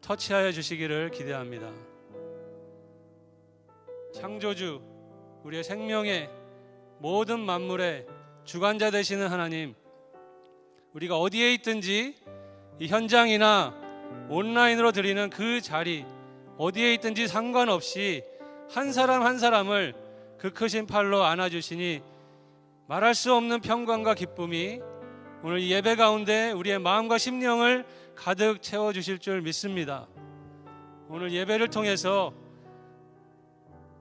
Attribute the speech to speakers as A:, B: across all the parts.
A: 터치하여 주시기를 기대합니다. 창조주, 우리의 생명의 모든 만물의 주관자 되시는 하나님, 우리가 어디에 있든지 이 현장이나 온라인으로 드리는 그 자리 어디에 있든지 상관없이 한 사람 한 사람을 그 크신 팔로 안아주시니 말할 수 없는 평강과 기쁨이 오늘 이 예배 가운데 우리의 마음과 심령을 가득 채워주실 줄 믿습니다. 오늘 예배를 통해서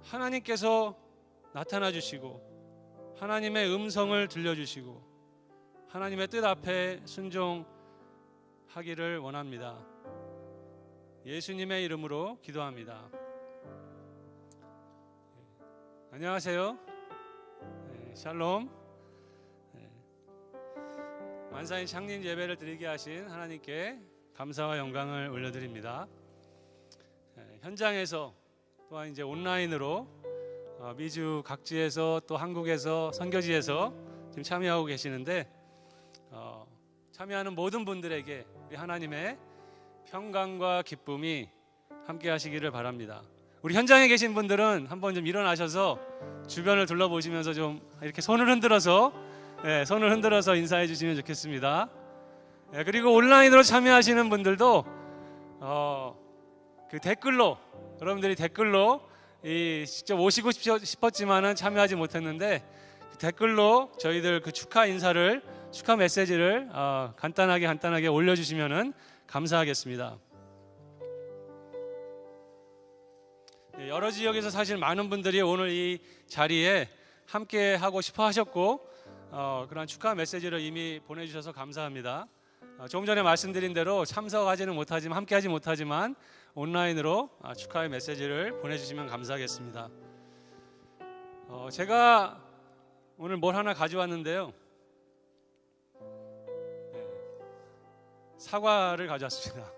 A: 하나님께서 나타나 주시고 하나님의 음성을 들려주시고 하나님의 뜻 앞에 순종하기를 원합니다. 예수님의 이름으로 기도합니다. 안녕하세요. 샬롬. 만사인 창립 예배를 드리게 하신 하나님께 감사와 영광을 올려드립니다. 현장에서 또한 이제 온라인으로 미주 각지에서 또 한국에서 선교지에서 지금 참여하고 계시는데 참여하는 모든 분들에게 우리 하나님의 평강과 기쁨이 함께 하시기를 바랍니다. 우리 현장에 계신 분들은 한번 좀 일어나셔서 주변을 둘러보시면서 좀 이렇게 손을 흔들어서 인사해 주시면 좋겠습니다. 그리고 온라인으로 참여하시는 분들도 그 댓글로 여러분들이 댓글로 직접 오시고 싶었지만은 참여하지 못했는데 그 댓글로 저희들 그 축하 인사를 축하 메시지를 간단하게 올려주시면은 감사하겠습니다. 여러 지역에서 사실 많은 분들이 오늘 이 자리에 함께 하고 싶어 하셨고 그런 축하 메시지를 이미 보내주셔서 감사합니다. 조금 전에 말씀드린 대로 참석하지는 못하지만 함께하지 못하지만 온라인으로 축하의 메시지를 보내주시면 감사하겠습니다. 제가 오늘 뭘 하나 가져왔는데요. 사과를 가져왔습니다.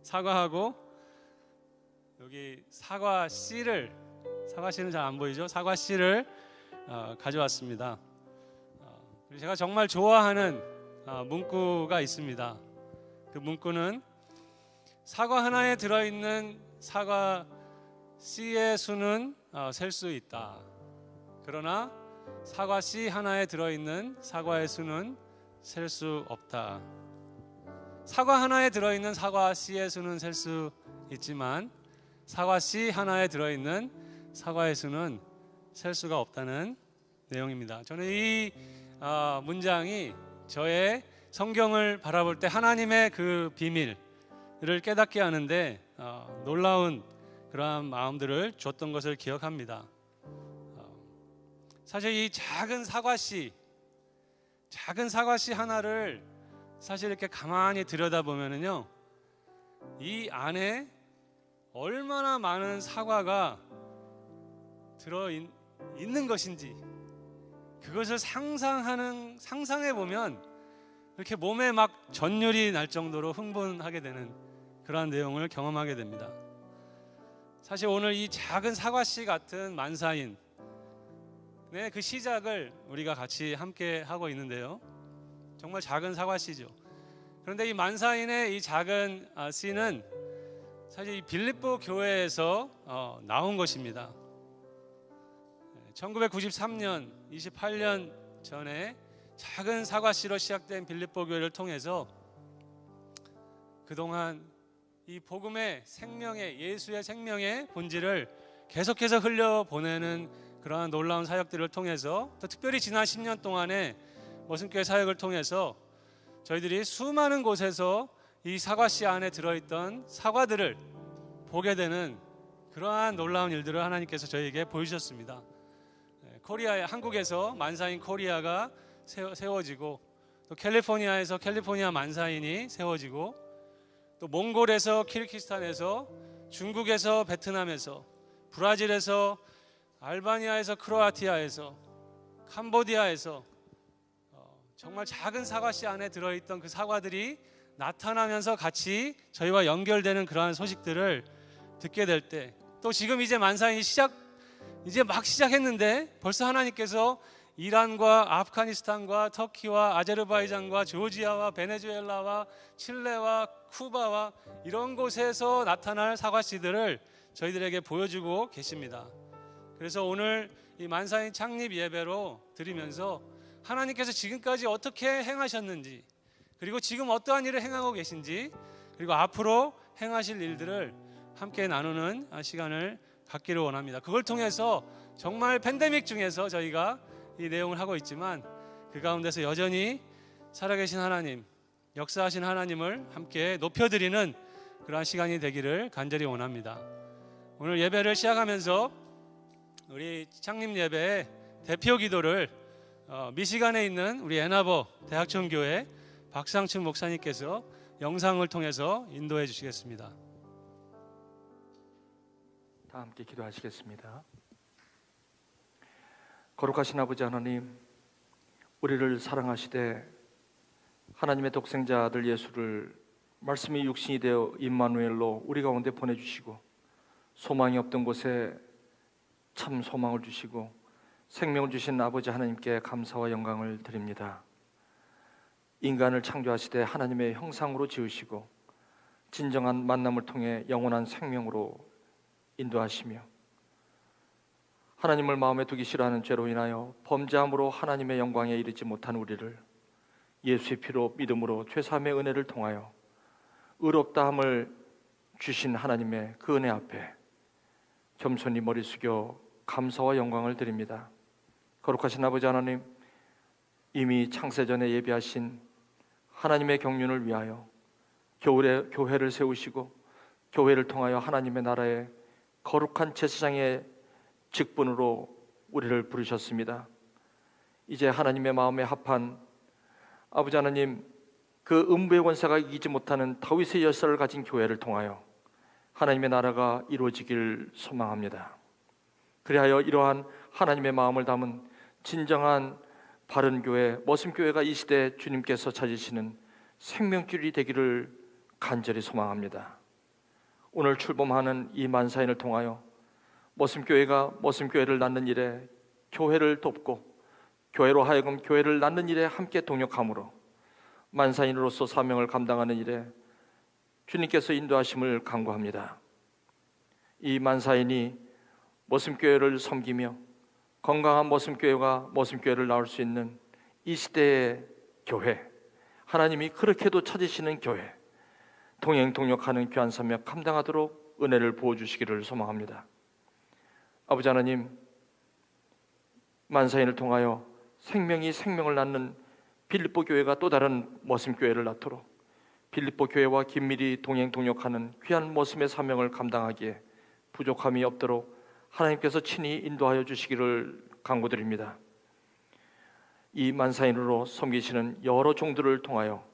A: 사과하고 여기 사과 씨는 잘 안 보이죠? 사과 씨를 가져왔습니다. 제가 정말 좋아하는 문구가 있습니다. 그 문구는 사과 하나에 들어있는 사과 씨의 수는 셀 수 있다. 그러나 사과 씨 하나에 들어있는 사과의 수는 셀 수 없다. 사과 하나에 들어있는 사과 씨의 수는 셀 수 있지만 사과 씨 하나에 들어있는 사과의 수는 셀 수가 없다는 내용입니다. 저는 이 문장이 저의 성경을 바라볼 때 하나님의 그 비밀을 깨닫게 하는데 놀라운 그러한 마음들을 줬던 것을 기억합니다. 사실 이 작은 사과 씨 하나를 사실 이렇게 가만히 들여다보면은요, 이 안에 얼마나 많은 사과가 들어있는 것인지 그것을 상상해 보면 이렇게 몸에 막 전율이 날 정도로 흥분하게 되는 그러한 내용을 경험하게 됩니다. 사실 오늘 이 작은 사과씨 같은 만사인 그 시작을 우리가 같이 함께 하고 있는데요, 정말 작은 사과씨죠. 그런데 이 만사인의 이 작은 씨는 사실 이 빌립보 교회에서 나온 것입니다. 1993년 28년 전에 작은 사과씨로 시작된 빌립보 교회를 통해서 그동안 이 복음의 생명의 예수의 생명의 본질을 계속해서 흘려보내는 그러한 놀라운 사역들을 통해서, 또 특별히 지난 10년 동안의 머슴교회 사역을 통해서 저희들이 수많은 곳에서 이 사과씨 안에 들어있던 사과들을 보게 되는 그러한 놀라운 일들을 하나님께서 저희에게 보여주셨습니다. 한국에서 만사인 코리아가 세워지고, 또 캘리포니아에서 캘리포니아 만사인이 세워지고, 또 몽골에서 키르기스탄에서, 중국에서 베트남에서, 브라질에서, 알바니아에서 크로아티아에서, 캄보디아에서 정말 작은 사과씨 안에 들어있던 그 사과들이 나타나면서 같이 저희와 연결되는 그러한 소식들을 듣게 될 때, 또 지금 이제 만사인이 이제 막 시작했는데 벌써 하나님께서 이란과 아프가니스탄과 터키와 아제르바이잔과 조지아와 베네수엘라와 칠레와 쿠바와 이런 곳에서 나타날 사과씨들을 저희들에게 보여주고 계십니다. 그래서 오늘 이 만사인 창립 예배로 드리면서 하나님께서 지금까지 어떻게 행하셨는지, 그리고 지금 어떠한 일을 행하고 계신지, 그리고 앞으로 행하실 일들을 함께 나누는 시간을 갖기를 원합니다. 그걸 통해서 정말 팬데믹 중에서 저희가 이 내용을 하고 있지만 그 가운데서 여전히 살아계신 하나님, 역사하신 하나님을 함께 높여드리는 그러한 시간이 되기를 간절히 원합니다. 오늘 예배를 시작하면서 우리 창립 예배의 대표 기도를 미시간에 있는 우리 애나버 대학촌교회 박상춘 목사님께서 영상을 통해서 인도해 주시겠습니다.
B: 다 함께 기도하시겠습니다. 거룩하신 아버지 하나님, 우리를 사랑하시되 하나님의 독생자 아들 예수를 말씀이 육신이 되어 임마누엘로 우리 가운데 보내주시고 소망이 없던 곳에 참 소망을 주시고 생명을 주신 아버지 하나님께 감사와 영광을 드립니다. 인간을 창조하시되 하나님의 형상으로 지으시고 진정한 만남을 통해 영원한 생명으로 인도하시며 하나님을 마음에 두기 싫어하는 죄로 인하여 범죄함으로 하나님의 영광에 이르지 못한 우리를 예수의 피로 믿음으로 죄사함의 은혜를 통하여 의롭다함을 주신 하나님의 그 은혜 앞에 겸손히 머리 숙여 감사와 영광을 드립니다. 거룩하신 아버지 하나님, 이미 창세전에 예비하신 하나님의 경륜을 위하여 교회를 세우시고 교회를 통하여 하나님의 나라의 거룩한 제사장의 직분으로 우리를 부르셨습니다. 이제 하나님의 마음에 합한 아버지 하나님, 그 음부의 권세가 이기지 못하는 다윗의 열쇠를 가진 교회를 통하여 하나님의 나라가 이루어지길 소망합니다. 그리하여 이러한 하나님의 마음을 담은 진정한 바른 교회, 머슴교회가 이 시대에 주님께서 찾으시는 생명줄이 되기를 간절히 소망합니다. 오늘 출범하는 이 만사인을 통하여 머슴교회가 머슴교회를 낳는 일에 교회를 돕고 교회로 하여금 교회를 낳는 일에 함께 동역함으로 만사인으로서 사명을 감당하는 일에 주님께서 인도하심을 간구합니다. 이 만사인이 머슴교회를 섬기며 건강한 머슴교회가 머슴교회를 낳을 수 있는 이 시대의 교회, 하나님이 그렇게도 찾으시는 교회, 동행동역하는 귀한 사명 감당하도록 은혜를 부어주시기를 소망합니다. 아버지 하나님, 만사인을 통하여 생명이 생명을 낳는 빌립보 교회가 또 다른 머슴교회를 낳도록 빌립보 교회와 긴밀히 동행동역하는 귀한 머슴의 사명을 감당하기에 부족함이 없도록 하나님께서 친히 인도하여 주시기를 간구드립니다. 이 만사인으로 섬기시는 여러 종들을 통하여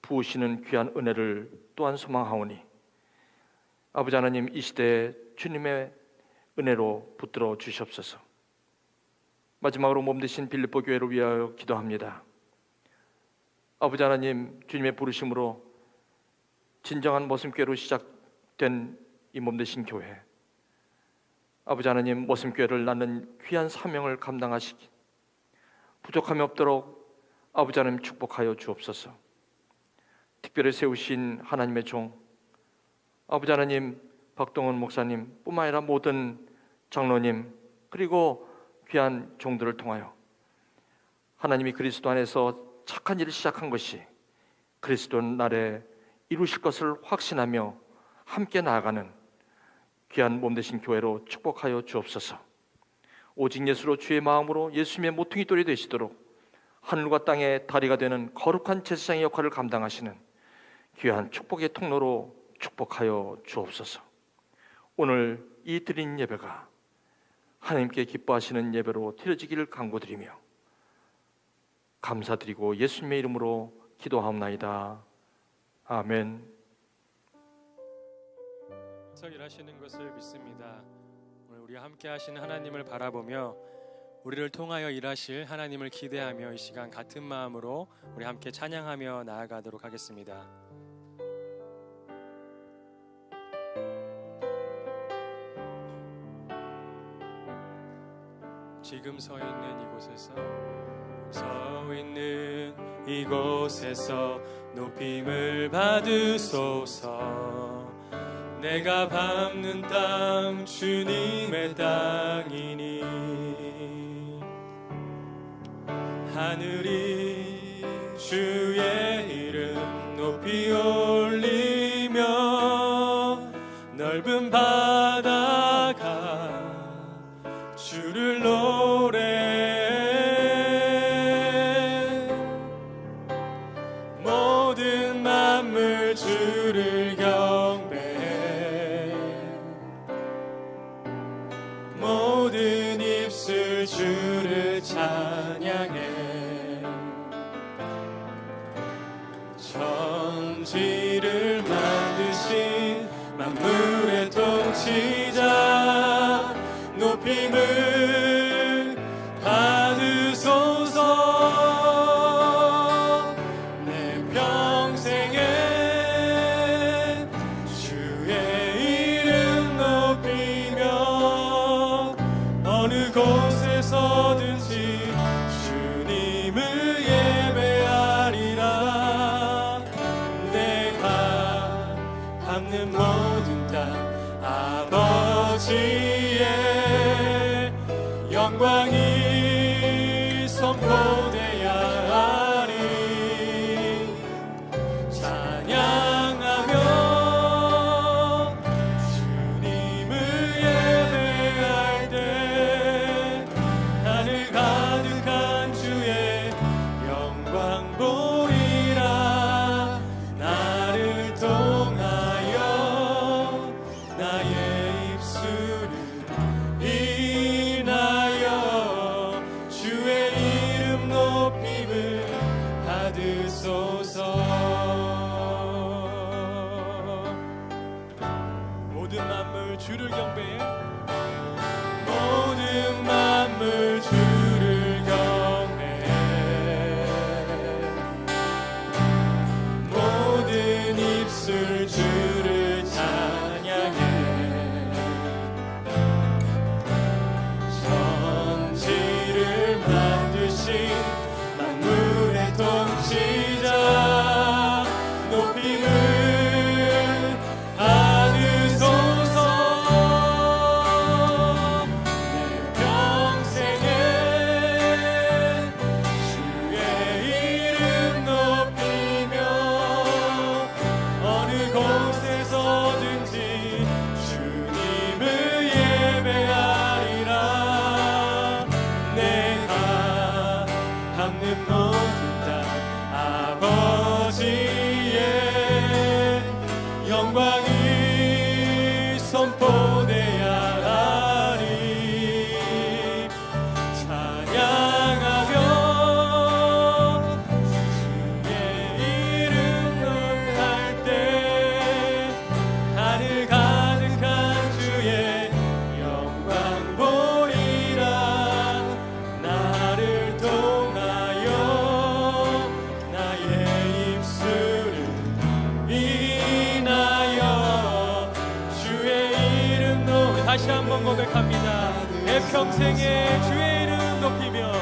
B: 부으시는 귀한 은혜를 또한 소망하오니 아버지 하나님, 이 시대에 주님의 은혜로 붙들어 주시옵소서. 마지막으로 몸되신 빌립보 교회를 위하여 기도합니다. 아버지 하나님, 주님의 부르심으로 진정한 머슴교회로 시작된 이 몸되신 교회, 아버지 하나님, 머슴교회를 낳는 귀한 사명을 감당하시기 부족함이 없도록 아버지 하나님 축복하여 주옵소서. 특별히 세우신 하나님의 종 아버지 하나님, 박동원 목사님 뿐만 아니라 모든 장로님 그리고 귀한 종들을 통하여 하나님이 그리스도 안에서 착한 일을 시작한 것이 그리스도 날에 이루실 것을 확신하며 함께 나아가는 귀한 몸되신 교회로 축복하여 주옵소서. 오직 예수로 주의 마음으로 예수님의 모퉁이 돌이 되시도록 하늘과 땅의 다리가 되는 거룩한 제사장의 역할을 감당하시는 귀한 축복의 통로로 축복하여 주옵소서. 오늘 이 드린 예배가 하나님께 기뻐하시는 예배로 드려지기를 간구드리며 감사드리고 예수님의 이름으로 기도하옵나이다. 아멘.
C: 일하시는 것을 믿습니다. 오늘 우리 함께 하시는 하나님을 바라보며 우리를 통하여 일하실 하나님을 기대하며 이 시간 같은 마음으로 우리 함께 찬양하며 나아가도록 하겠습니다. 지금 서 있는 이곳에서 높임을 받으소서. 내가 밟는 땅 주님의 땅이니 하늘이 주의 이름 높이 올리며 넓은 바다가 주를 노래해. 모든 만물 주를 경배해. 모든 입술 주를 찬양해. 천지를 만드신 만물의 통치자 높임을 받으소서. 내 평생에 주의 이름 높이며 어느 곳에서든지 주님을 예배하리라. 내가 밟는 모든 땅 아버지의 영광이 선포되어야 하리. 찬양하며 주님을 예배할 때 하늘 가득한 주의 영광 보이라. 나를 통하여 나의 입술을 인하여 주의 이름 높임을 받으소서. 모든 만물 주를 경배해. 모든 만물 주를 경배해. 모든 입술 주를 찬양해. 천지를 만드신 만물의 통치자 높임을 받으소서. 내 평생에 주의 이름 높이며 어느 곳에서든지 주님을 예배하리라. 내가 밟는 모든 땅 아버지의 영광이 선포되어야 하리. 찬양하며 주의 이름 높일 때 하늘 가득한 주의 영광 보리라. 나를 통하여 나의 입술을 인하여 주의 이름 높이. 다시 한번 고백합니다. 내 평생에 주의 이름 높이며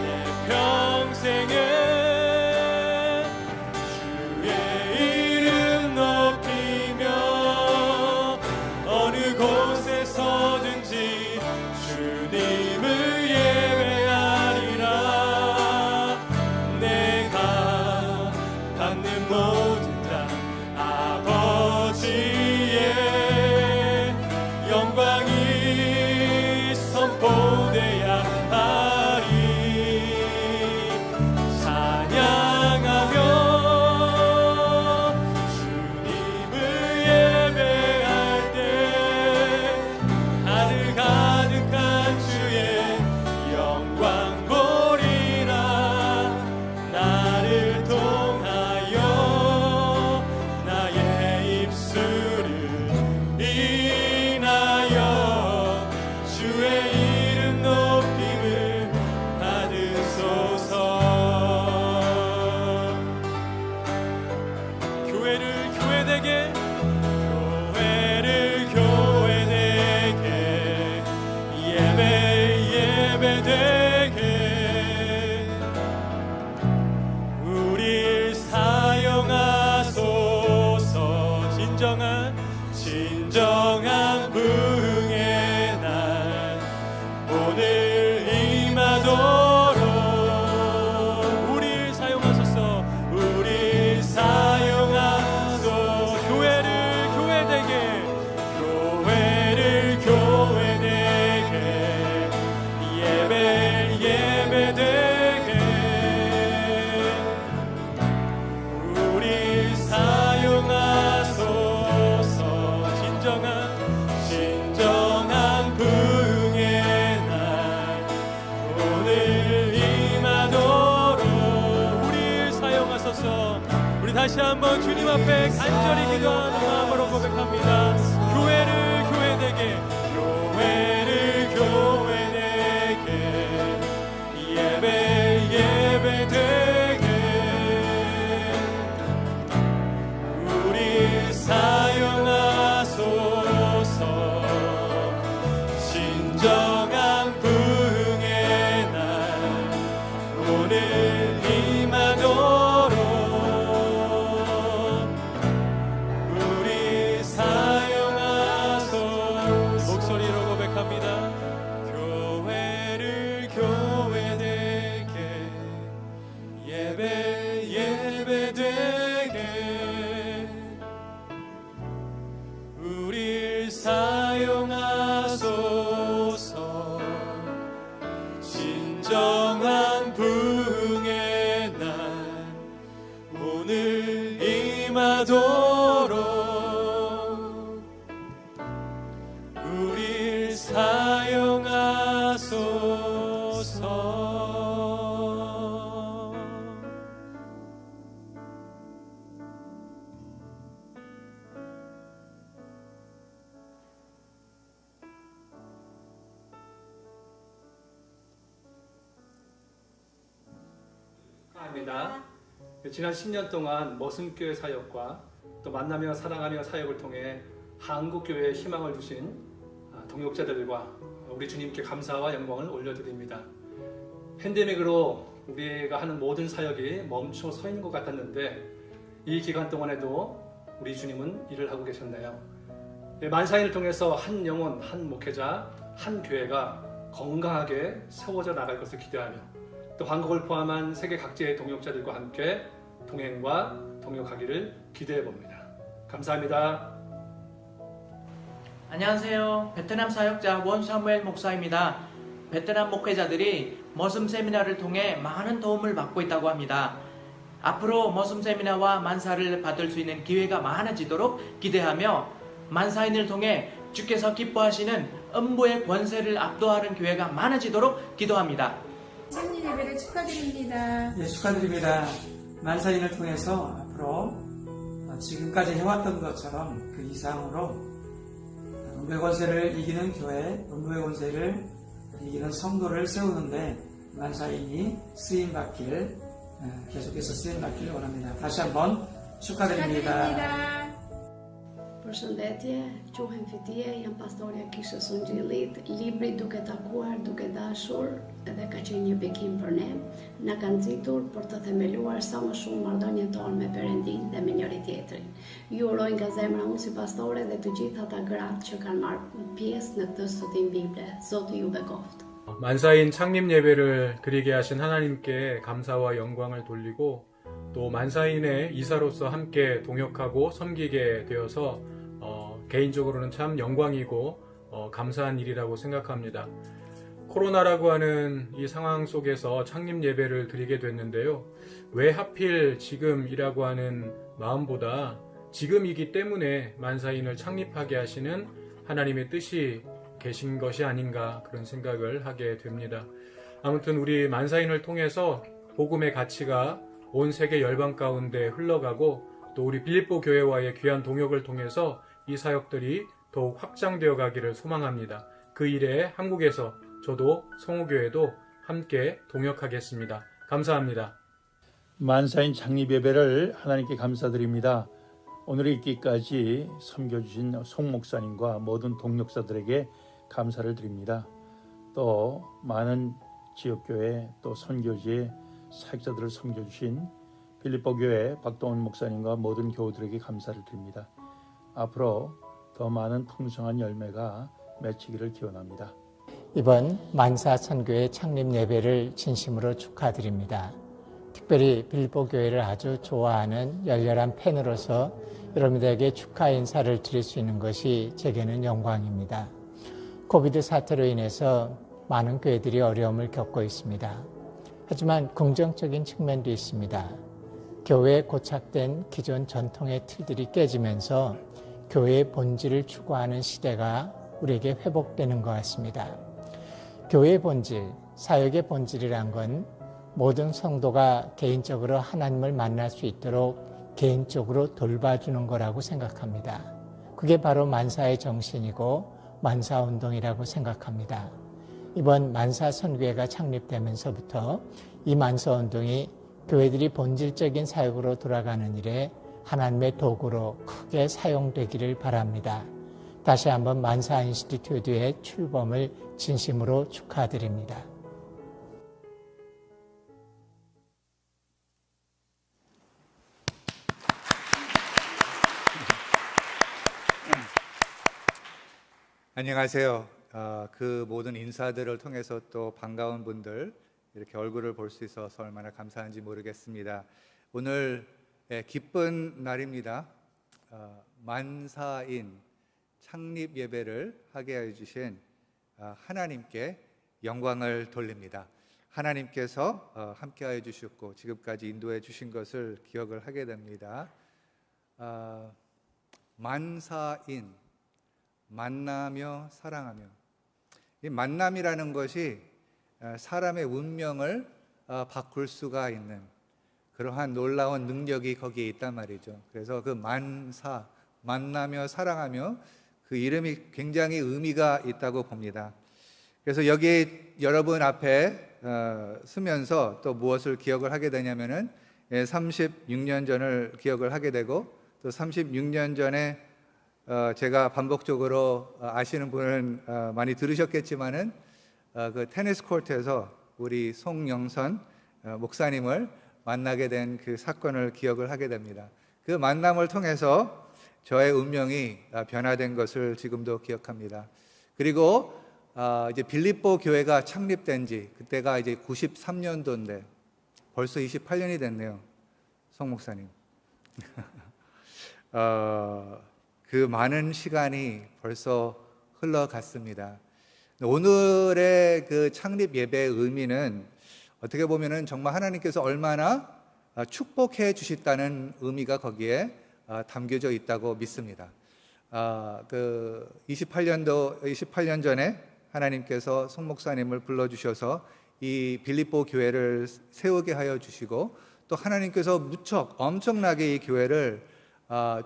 C: 내 평생에 주의 이름 높이며 어느 곳에서든지 주님을 예배하리라. 내가 밟는 모든 땅 아버지의 영광이 선포되어야 하리. 진정한 부흥의 날 오늘 임하도록 우리 사용하소서. 우리 사용하소서. 교회를 교회되게 예배 예배되게 우리 사용하소서. 진정한 부흥의 날 오늘 임하도록 우리 사용하소서. 우리 다시 한번 주님 앞에 간절히 기도하는 마음으로 고백합니다. 교회를 교회되게 예배 예배되게 우리 사용하소서. 진정한 부흥의 날 오늘 임하도록 우리 사용하소서. 목소리로 고백합니다. 교회를 교회되게 예배 예배되게 우리 사용하소서. 진정한 부흥의 날 오늘 임하도록 우리 사용하소서.
D: 축하합니다. 지난 10년 동안 머슴교회 사역과 또 만나며 사랑하며 사역을 통해 한국교회에 희망을 주신 동역자들과 우리 주님께 감사와 영광을 올려드립니다. 팬데믹으로 우리가 하는 모든 사역이 멈춰 서 있는 것 같았는데 이 기간 동안에도 우리 주님은 일을 하고 계셨네요. 만사인을 통해서 한 영혼, 한 목회자, 한 교회가 건강하게 세워져 나갈 것을 기대하며 또 한국을 포함한 세계 각지의 동역자들과 함께 동행과 동역하기를 기대해 봅니다. 감사합니다.
E: 안녕하세요. 베트남 사역자 원사무엘 목사입니다. 베트남 목회자들이 머슴 세미나를 통해 많은 도움을 받고 있다고 합니다. 앞으로 머슴 세미나와 만사를 받을 수 있는 기회가 많아지도록 기대하며 만사인을 통해 주께서 기뻐하시는 음부의 권세를 압도하는 교회가 많아지도록 기도합니다.
F: 창립 예배를 축하드립니다.
G: 예, 축하드립니다. 만사인을 통해서 앞으로 지금까지 해왔던 것처럼 그 이상으로 음부의 권세를 이기는 교회, 음부의 권세를 이기는 성도를 세우는데 만사인이 쓰임받길, 계속해서 쓰임받길 원합니다. 다시 한번 축하드립니다.
H: Përshëndetje, quhem Fitie, jam pastorja e Kishës Ungjillit. Libri Duke takuar, duke dashur, edhe ka qenë një bekim për ne. Na ka nxitur për të themeluar sa më shumë marrëdhënien tonë me Perëndin dhe me njëri tjetrin. Ju uroj nga zemra unë si pastore dhe të gjithë ata gratë që kanë marrë pjesë në këtë studim bible. Zoti ju bekoftë.
C: 만사인 창립 예배를 드리게 하신 하나님께 감사와 영광을 돌리고 또 만사인의 이사로서 함께 동역하고 섬기게 되어서 개인적으로는 참 영광이고 감사한 일이라고 생각합니다. 코로나라고 하는 이 상황 속에서 창립 예배를 드리게 됐는데요. 왜 하필 지금이라고 하는 마음보다 지금이기 때문에 만사인을 창립하게 하시는 하나님의 뜻이 계신 것이 아닌가 그런 생각을 하게 됩니다. 아무튼 우리 만사인을 통해서 복음의 가치가 온 세계 열방 가운데 흘러가고 또 우리 빌립보 교회와의 귀한 동역을 통해서 이 사역들이 더욱 확장되어 가기를 소망합니다. 그 일에 한국에서 저도 성호교회도 함께 동역하겠습니다. 감사합니다.
I: 만사인 창립 예배를 하나님께 감사드립니다. 오늘의 있기까지 섬겨주신 송 목사님과 모든 동역자들에게 감사를 드립니다. 또 많은 지역교회 또 선교지의 사역자들을 섬겨주신 빌립보 교회 박동원 목사님과 모든 교우들에게 감사를 드립니다. 앞으로 더 많은 풍성한 열매가 맺히기를 기원합니다.
J: 이번 만사 선교회 창립 예배를 진심으로 축하드립니다. 특별히 빌립보 교회를 아주 좋아하는 열렬한 팬으로서 여러분들에게 축하 인사를 드릴 수 있는 것이 제게는 영광입니다. 코비드 사태로 인해서 많은 교회들이 어려움을 겪고 있습니다. 하지만 긍정적인 측면도 있습니다. 교회에 고착된 기존 전통의 틀들이 깨지면서 교회의 본질을 추구하는 시대가 우리에게 회복되는 것 같습니다. 교회의 본질, 사역의 본질이란 건 모든 성도가 개인적으로 하나님을 만날 수 있도록 개인적으로 돌봐주는 거라고 생각합니다. 그게 바로 만사의 정신이고 만사운동이라고 생각합니다. 이번 만사 선교회가 창립되면서부터 이 만사운동이 교회들이 본질적인 사역으로 돌아가는 일에 하나님의 도구로 크게 사용되기를 바랍니다. 다시 한번 만사 인스티튜트의 출범을 진심으로 축하드립니다.
K: 안녕하세요. 그 모든 인사들을 통해서 또 반가운 분들 이렇게 얼굴을 볼 수 있어서 얼마나 감사한지 모르겠습니다. 오늘 기쁜 날입니다. 만사인 창립 예배를 하게 해주신 하나님께 영광을 돌립니다. 하나님께서 함께하여 주셨고 지금까지 인도해 주신 것을 기억을 하게 됩니다. 만사인, 만나며 사랑하며, 이 만남이라는 것이 사람의 운명을 바꿀 수가 있는 그러한 놀라운 능력이 거기에 있단 말이죠. 그래서 그 만나며 사랑하며 그 이름이 굉장히 의미가 있다고 봅니다. 그래서 여기 여러분 앞에 서면서 또 무엇을 기억을 하게 되냐면은 36년 전을 기억을 하게 되고, 또 36년 전에 제가 반복적으로 아시는 분은 많이 들으셨겠지만은 그 테니스 코트에서 우리 송영선 목사님을 만나게 된 그 사건을 기억을 하게 됩니다. 그 만남을 통해서 저의 운명이 변화된 것을 지금도 기억합니다. 그리고 이제 빌립보 교회가 창립된 지 그때가 이제 93년도인데 벌써 28년이 됐네요, 송 목사님. 그 많은 시간이 벌써 흘러갔습니다. 오늘의 그 창립 예배의 의미는 어떻게 보면은 정말 하나님께서 얼마나 축복해 주셨다는 의미가 거기에 담겨져 있다고 믿습니다. 그 28년 전에 하나님께서 송 목사님을 불러주셔서 이 빌립보 교회를 세우게 하여 주시고, 또 하나님께서 무척 엄청나게 이 교회를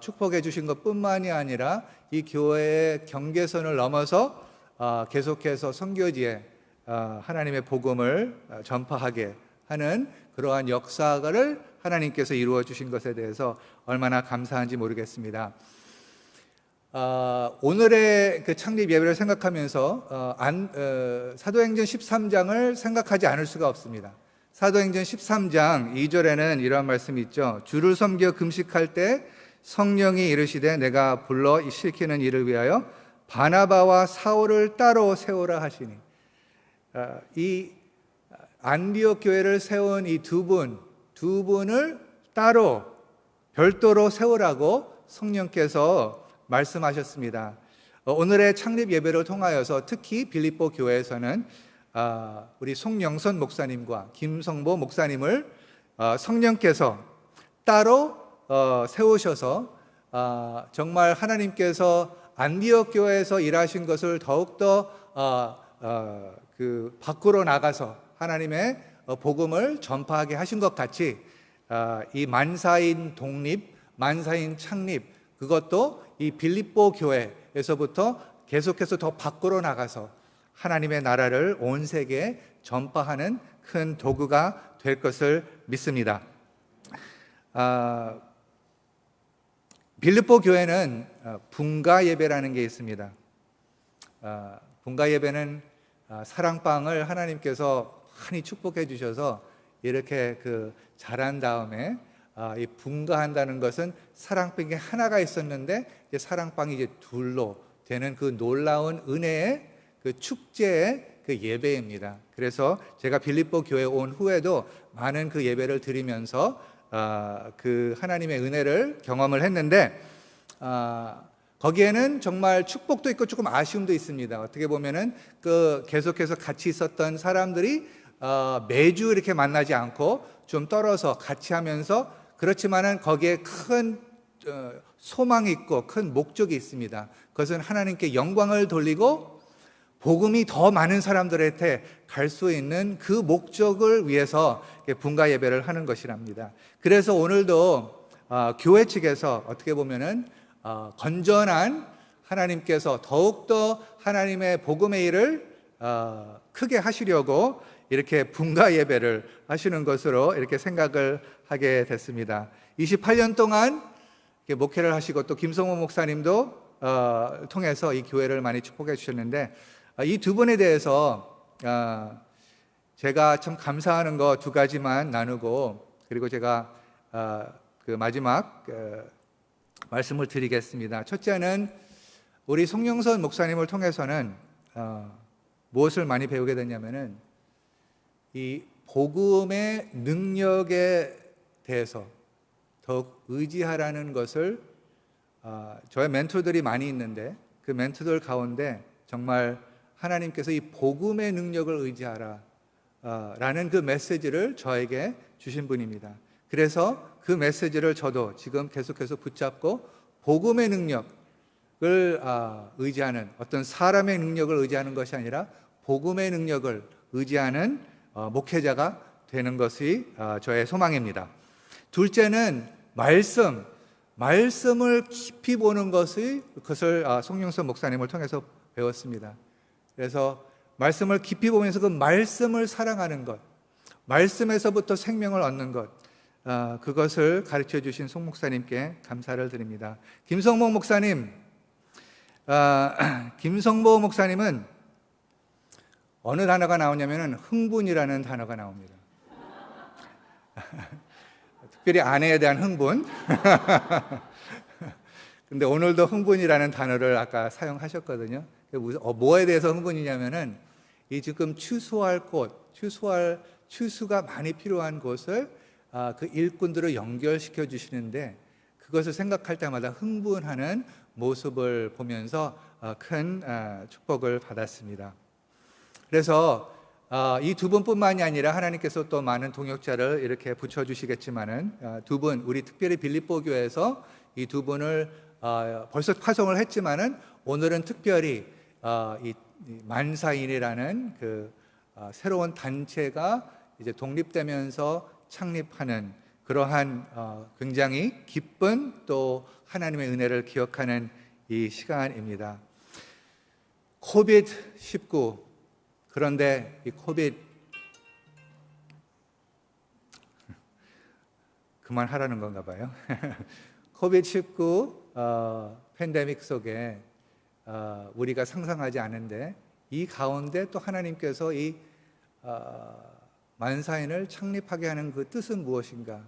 K: 축복해 주신 것뿐만이 아니라 이 교회의 경계선을 넘어서 계속해서 선교지에 하나님의 복음을 전파하게 하는 그러한 역사를 하나님께서 이루어 주신 것에 대해서 얼마나 감사한지 모르겠습니다. 오늘의 그 창립 예배를 생각하면서 사도행전 13장을 생각하지 않을 수가 없습니다. 사도행전 13장 2절에는 이러한 말씀이 있죠. 주를 섬겨 금식할 때 성령이 이르시되 내가 불러 일으키는 일을 위하여 바나바와 사울을 따로 세우라 하시니, 이 안디옥 교회를 세운 이 두 분을 따로 별도로 세우라고 성령께서 말씀하셨습니다. 오늘의 창립 예배를 통하여서 특히 빌립보 교회에서는 우리 송영선 목사님과 김성보 목사님을 성령께서 따로 세우셔서 정말 하나님께서 안디옥 교회에서 일하신 것을 더욱더 그 밖으로 나가서 하나님의 복음을 전파하게 하신 것 같이 이 만사인 독립, 만사인 창립, 그것도 이 빌립보 교회에서부터 계속해서 더 밖으로 나가서 하나님의 나라를 온 세계에 전파하는 큰 도구가 될 것을 믿습니다. 빌립보 교회는 분가 예배라는 게 있습니다. 분가 예배는 사랑방을 하나님께서 많이 축복해 주셔서 이렇게 그 잘한 다음에 이 분가한다는 것은 사랑방이 하나가 있었는데 이제 사랑방이 이제 둘로 되는 그 놀라운 은혜의 그 축제의 그 예배입니다. 그래서 제가 빌립보 교회에 온 후에도 많은 그 예배를 드리면서 그 하나님의 은혜를 경험을 했는데 거기에는 정말 축복도 있고 조금 아쉬움도 있습니다. 어떻게 보면은 그 계속해서 같이 있었던 사람들이 매주 이렇게 만나지 않고 좀 떨어져 같이 하면서, 그렇지만은 거기에 큰 소망이 있고 큰 목적이 있습니다. 그것은 하나님께 영광을 돌리고 복음이 더 많은 사람들한테 갈 수 있는 그 목적을 위해서 분가 예배를 하는 것이랍니다. 그래서 오늘도 교회 측에서 어떻게 보면은 건전한 하나님께서 더욱더 하나님의 복음의 일을 크게 하시려고 이렇게 분가 예배를 하시는 것으로 이렇게 생각을 하게 됐습니다. 28년 동안 목회를 하시고 또 김성호 목사님도 통해서 이 교회를 많이 축복해 주셨는데, 이 두 분에 대해서 제가 참 감사하는 거 두 가지만 나누고, 그리고 제가 그 마지막 말씀을 드리겠습니다. 첫째는 우리 송영선 목사님을 통해서는 무엇을 많이 배우게 됐냐면은 이 복음의 능력에 대해서 더욱 의지하라는 것을, 저의 멘토들이 많이 있는데 그 멘토들 가운데 정말 하나님께서 이 복음의 능력을 의지하라 라는 그 메시지를 저에게 주신 분입니다. 그래서 그 메시지를 저도 지금 계속해서 붙잡고 복음의 능력을 의지하는, 어떤 사람의 능력을 의지하는 것이 아니라 복음의 능력을 의지하는 목회자가 되는 것이 저의 소망입니다. 둘째는 말씀을 깊이 보는 것을 송영선 목사님을 통해서 배웠습니다. 그래서 말씀을 깊이 보면서 그 말씀을 사랑하는 것, 말씀에서부터 생명을 얻는 것, 그것을 가르쳐 주신 송 목사님께 감사를 드립니다. 김성모 목사님, 김성모 목사님은 어느 단어가 나오냐면 흥분이라는 단어가 나옵니다. 특별히 아내에 대한 흥분. 근데 오늘도 흥분이라는 단어를 아까 사용하셨거든요. 뭐에 대해서 흥분이냐면은 이 지금 추수할 곳, 추수가 많이 필요한 곳을 그 일꾼들을 연결시켜 주시는데, 그것을 생각할 때마다 흥분하는 모습을 보면서 큰 축복을 받았습니다. 그래서 이 두 분뿐만이 아니라 하나님께서 또 많은 동역자를 이렇게 붙여주시겠지만은 두 분, 우리 특별히 빌립보 교회에서 이 두 분을 벌써 파송을 했지만은 오늘은 특별히 이 만사인이라는 그 새로운 단체가 이제 독립되면서 창립하는 그러한 굉장히 기쁜 또 하나님의 은혜를 기억하는 이 시간입니다. 코비드-19, 그런데 이 코비드 그만하라는 건가 봐요. 코비드-19 팬데믹 속에 우리가 상상하지 않은데 이 가운데 또 하나님께서 이 만사인을 창립하게 하는 그 뜻은 무엇인가,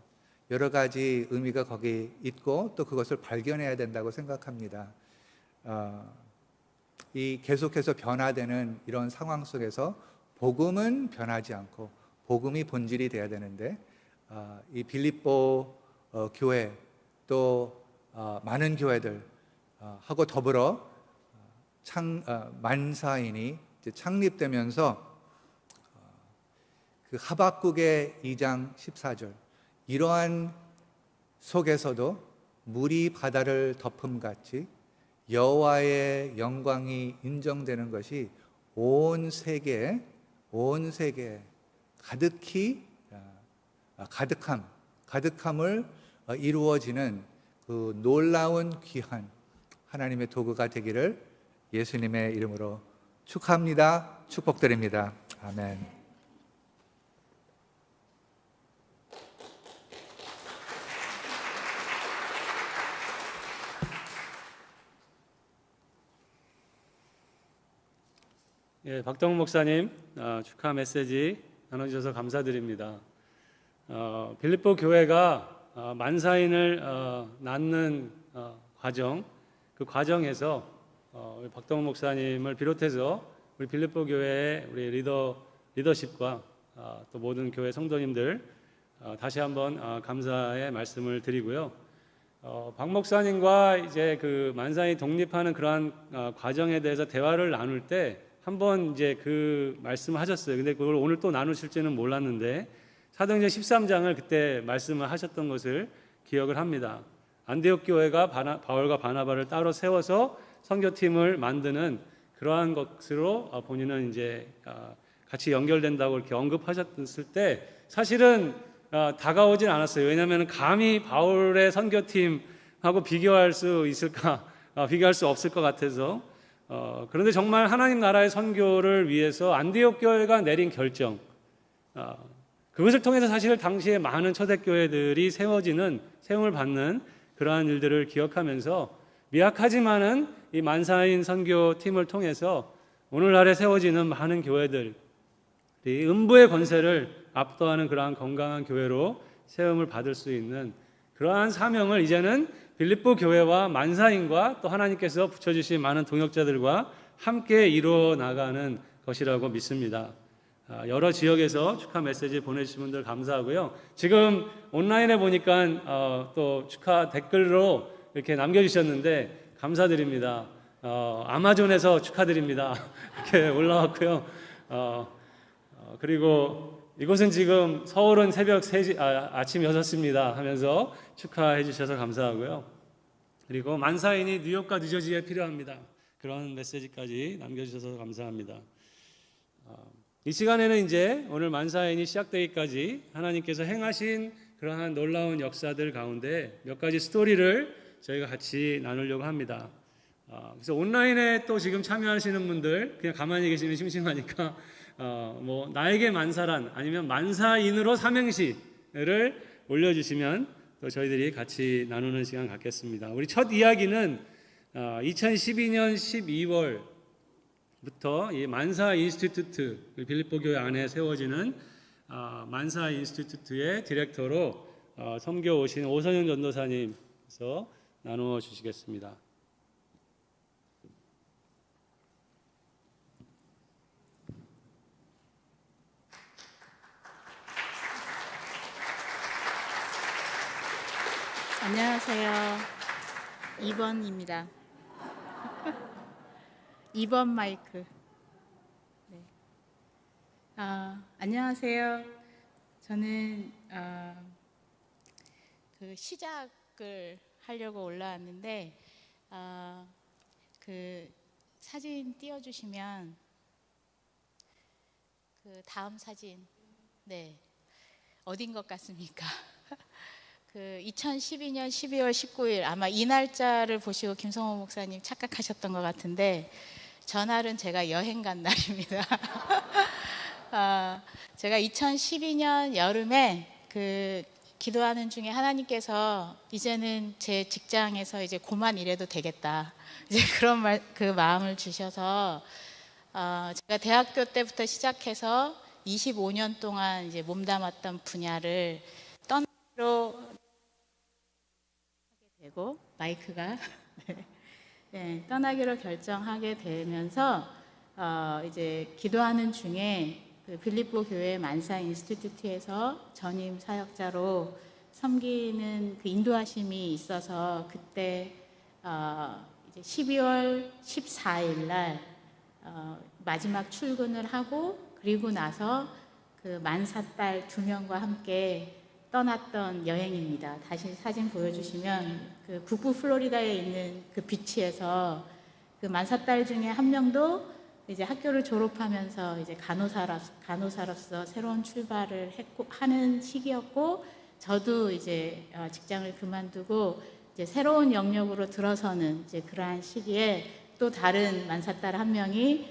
K: 여러 가지 의미가 거기 있고 또 그것을 발견해야 된다고 생각합니다. 이 계속해서 변화되는 이런 상황 속에서 복음은 변하지 않고 복음이 본질이 돼야 되는데, 이 빌립보 교회 또 많은 교회들 하고 더불어 만사인이 이제 창립되면서 그 하박국의 2장 14절, 이러한 속에서도 물이 바다를 덮음같이 여호와의 영광이 인정되는 것이 온 세계에 가득히 가득함을 이루어지는 그 놀라운 귀한 하나님의 도구가 되기를 예수님의 이름으로 축하합니다. 축복드립니다. 아멘.
A: 예, 박동훈 목사님 축하 메시지 나눠주셔서 감사드립니다. 빌립보 교회가 만사인을 낳는 과정, 그 과정에서 우리 박동원 목사님을 비롯해서 우리 빌립보 교회의 우리 리더십과 또 모든 교회 성도님들 다시 한번 감사의 말씀을 드리고요. 박 목사님과 이제 그 만사인이 독립하는 그러한 과정에 대해서 대화를 나눌 때 한번 이제 그 말씀하셨어요. 근데 그걸 오늘 또 나누실지는 몰랐는데 사도행전 13장을 그때 말씀을 하셨던 것을 기억을 합니다. 안디옥 교회가 바울과 바나바를 따로 세워서 선교팀을 만드는 그러한 것으로 본인은 이제 같이 연결된다고 이렇게 언급하셨을 때 사실은 다가오진 않았어요. 왜냐하면 감히 바울의 선교팀하고 비교할 수 있을까? 비교할 수 없을 것 같아서. 그런데 정말 하나님 나라의 선교를 위해서 안디옥 교회가 내린 결정, 그것을 통해서 사실 당시에 많은 초대교회들이 세움을 받는 그러한 일들을 기억하면서 미약하지만은 이 만사인 선교팀을 통해서 오늘날에 세워지는 많은 교회들이 음부의 권세를 압도하는 그러한 건강한 교회로 세움을 받을 수 있는 그러한 사명을 이제는 빌립보 교회와 만사인과 또 하나님께서 붙여주신 많은 동역자들과 함께 이루어 나가는 것이라고 믿습니다. 여러 지역에서 축하 메시지 보내주신 분들 감사하고요. 지금 온라인에 보니까 또 축하 댓글로 이렇게 남겨주셨는데 감사드립니다. 아마존에서 축하드립니다. 이렇게 올라왔고요. 그리고 이곳은 지금 서울은 새벽 3시, 아침 6시입니다 하면서 축하해 주셔서 감사하고요. 그리고 만사인이 뉴욕과 뉴저지에 필요합니다. 그런 메시지까지 남겨주셔서 감사합니다. 이 시간에는 이제 오늘 만사인이 시작되기까지 하나님께서 행하신 그러한 놀라운 역사들 가운데 몇 가지 스토리를 저희가 같이 나누려고 합니다. 그래서 온라인에 또 지금 참여하시는 분들 그냥 가만히 계시면 심심하니까 뭐 나에게 만사란 아니면 만사인으로 삼행시를 올려주시면 또 저희들이 같이 나누는 시간 갖겠습니다. 우리 첫 이야기는 2012년 12월부터 이 만사 인스티튜트 빌립보 교회 안에 세워지는 만사 인스티튜트의 디렉터로 섬겨 오신 오선영 전도사님께서 나누어 주시겠습니다.
L: 안녕하세요. 2번입니다. 2번 마이크. 네. 안녕하세요. 저는 그 시작을 하려고 올라왔는데 그 사진 띄워주시면 그 다음 사진 네 어딘 것 같습니까? 그 2012년 12월 19일 아마 이 날짜를 보시고 김성호 목사님 착각하셨던 것 같은데 전날은 제가 여행 간 날입니다. 제가 2012년 여름에 그 기도하는 중에 하나님께서 이제는 제 직장에서 이제 그만 일해도 되겠다 이제 그런 그 마음을 주셔서 제가 대학교 때부터 시작해서 25년 동안 이제 몸담았던 분야를 떠나기로 하게 되고 마이크가 네, 떠나기로 결정하게 되면서 이제 기도하는 중에 그 빌립보 교회 만사 인스티튜트에서 전임 사역자로 섬기는 그 인도하심이 있어서 그때 이제 12월 14일 날 마지막 출근을 하고 그리고 나서 그 만사딸 2명과 함께 떠났던 여행입니다. 다시 사진 보여주시면 그 북부 플로리다에 있는 그 비치에서 그 만사딸 중에 한 명도 이제 학교를 졸업하면서 이제 간호사로서 새로운 출발을 하는 시기였고 저도 이제 직장을 그만두고 이제 새로운 영역으로 들어서는 이제 그러한 시기에 또 다른 만사딸 한 명이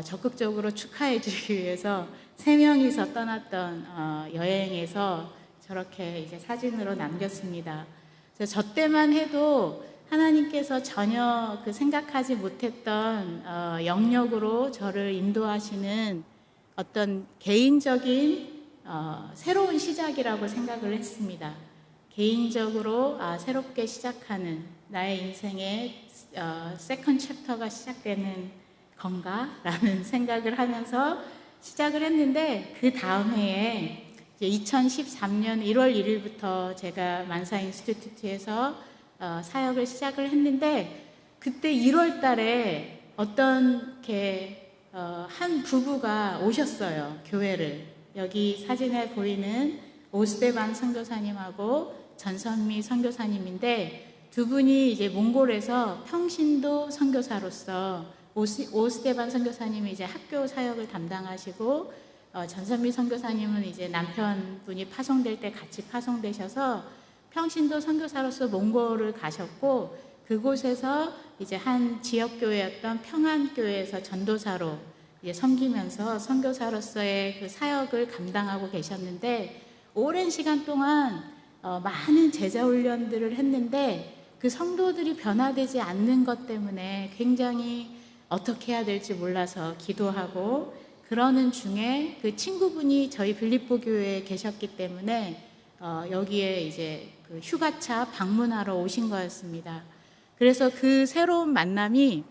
L: 적극적으로 축하해 주기 위해서 3명이서 떠났던 여행에서 저렇게 이제 사진으로 남겼습니다. 그래서 저 때만 해도 하나님께서 전혀 그 생각하지 못했던 영역으로 저를 인도하시는 어떤 개인적인 새로운 시작이라고 생각을 했습니다. 개인적으로 새롭게 시작하는 나의 인생의 세컨 챕터가 시작되는 건가라는 생각을 하면서 시작을 했는데, 그 다음 해에 2013년 1월 1일부터 제가 만사 인스티튜트에서 사역을 시작을 했는데, 그때 1월 달에 어떤 한 부부가 오셨어요, 교회를. 여기 사진에 보이는 오스테반 선교사님하고 전선미 선교사님인데, 두 분이 이제 몽골에서 평신도 선교사로서 오스테반 선교사님이 이제 학교 사역을 담당하시고, 전선미 선교사님은 이제 남편분이 파송될 때 같이 파송되셔서 평신도 선교사로서 몽골을 가셨고, 그곳에서 이제 한 지역교회였던 평안교회에서 전도사로 이제 섬기면서 선교사로서의 그 사역을 감당하고 계셨는데, 오랜 시간 동안 많은 제자 훈련들을 했는데 그 성도들이 변화되지 않는 것 때문에 굉장히 어떻게 해야 될지 몰라서 기도하고 그러는 중에, 그 친구분이 저희 빌립보 교회에 계셨기 때문에 여기에 이제 그 휴가차 방문하러 오신 거였습니다. 그래서 그 새로운 만남이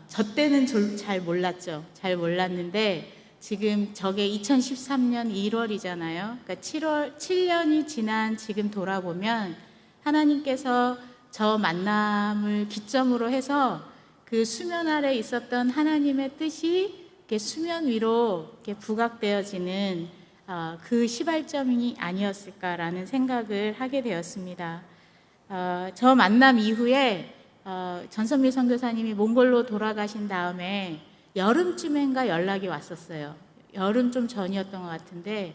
L: 저 때는 잘 몰랐죠. 잘 몰랐는데 지금 저게 2013년 1월이잖아요. 그러니까 7년이 지난 지금 돌아보면 하나님께서 저 만남을 기점으로 해서 그 수면 아래 있었던 하나님의 뜻이 이렇게 수면 위로 이렇게 부각되어지는 그 시발점이 아니었을까라는 생각을 하게 되었습니다. 저 만남 이후에 전선미 선교사님이 몽골로 돌아가신 다음에 여름쯤인가 연락이 왔었어요. 여름 좀 전이었던 것 같은데,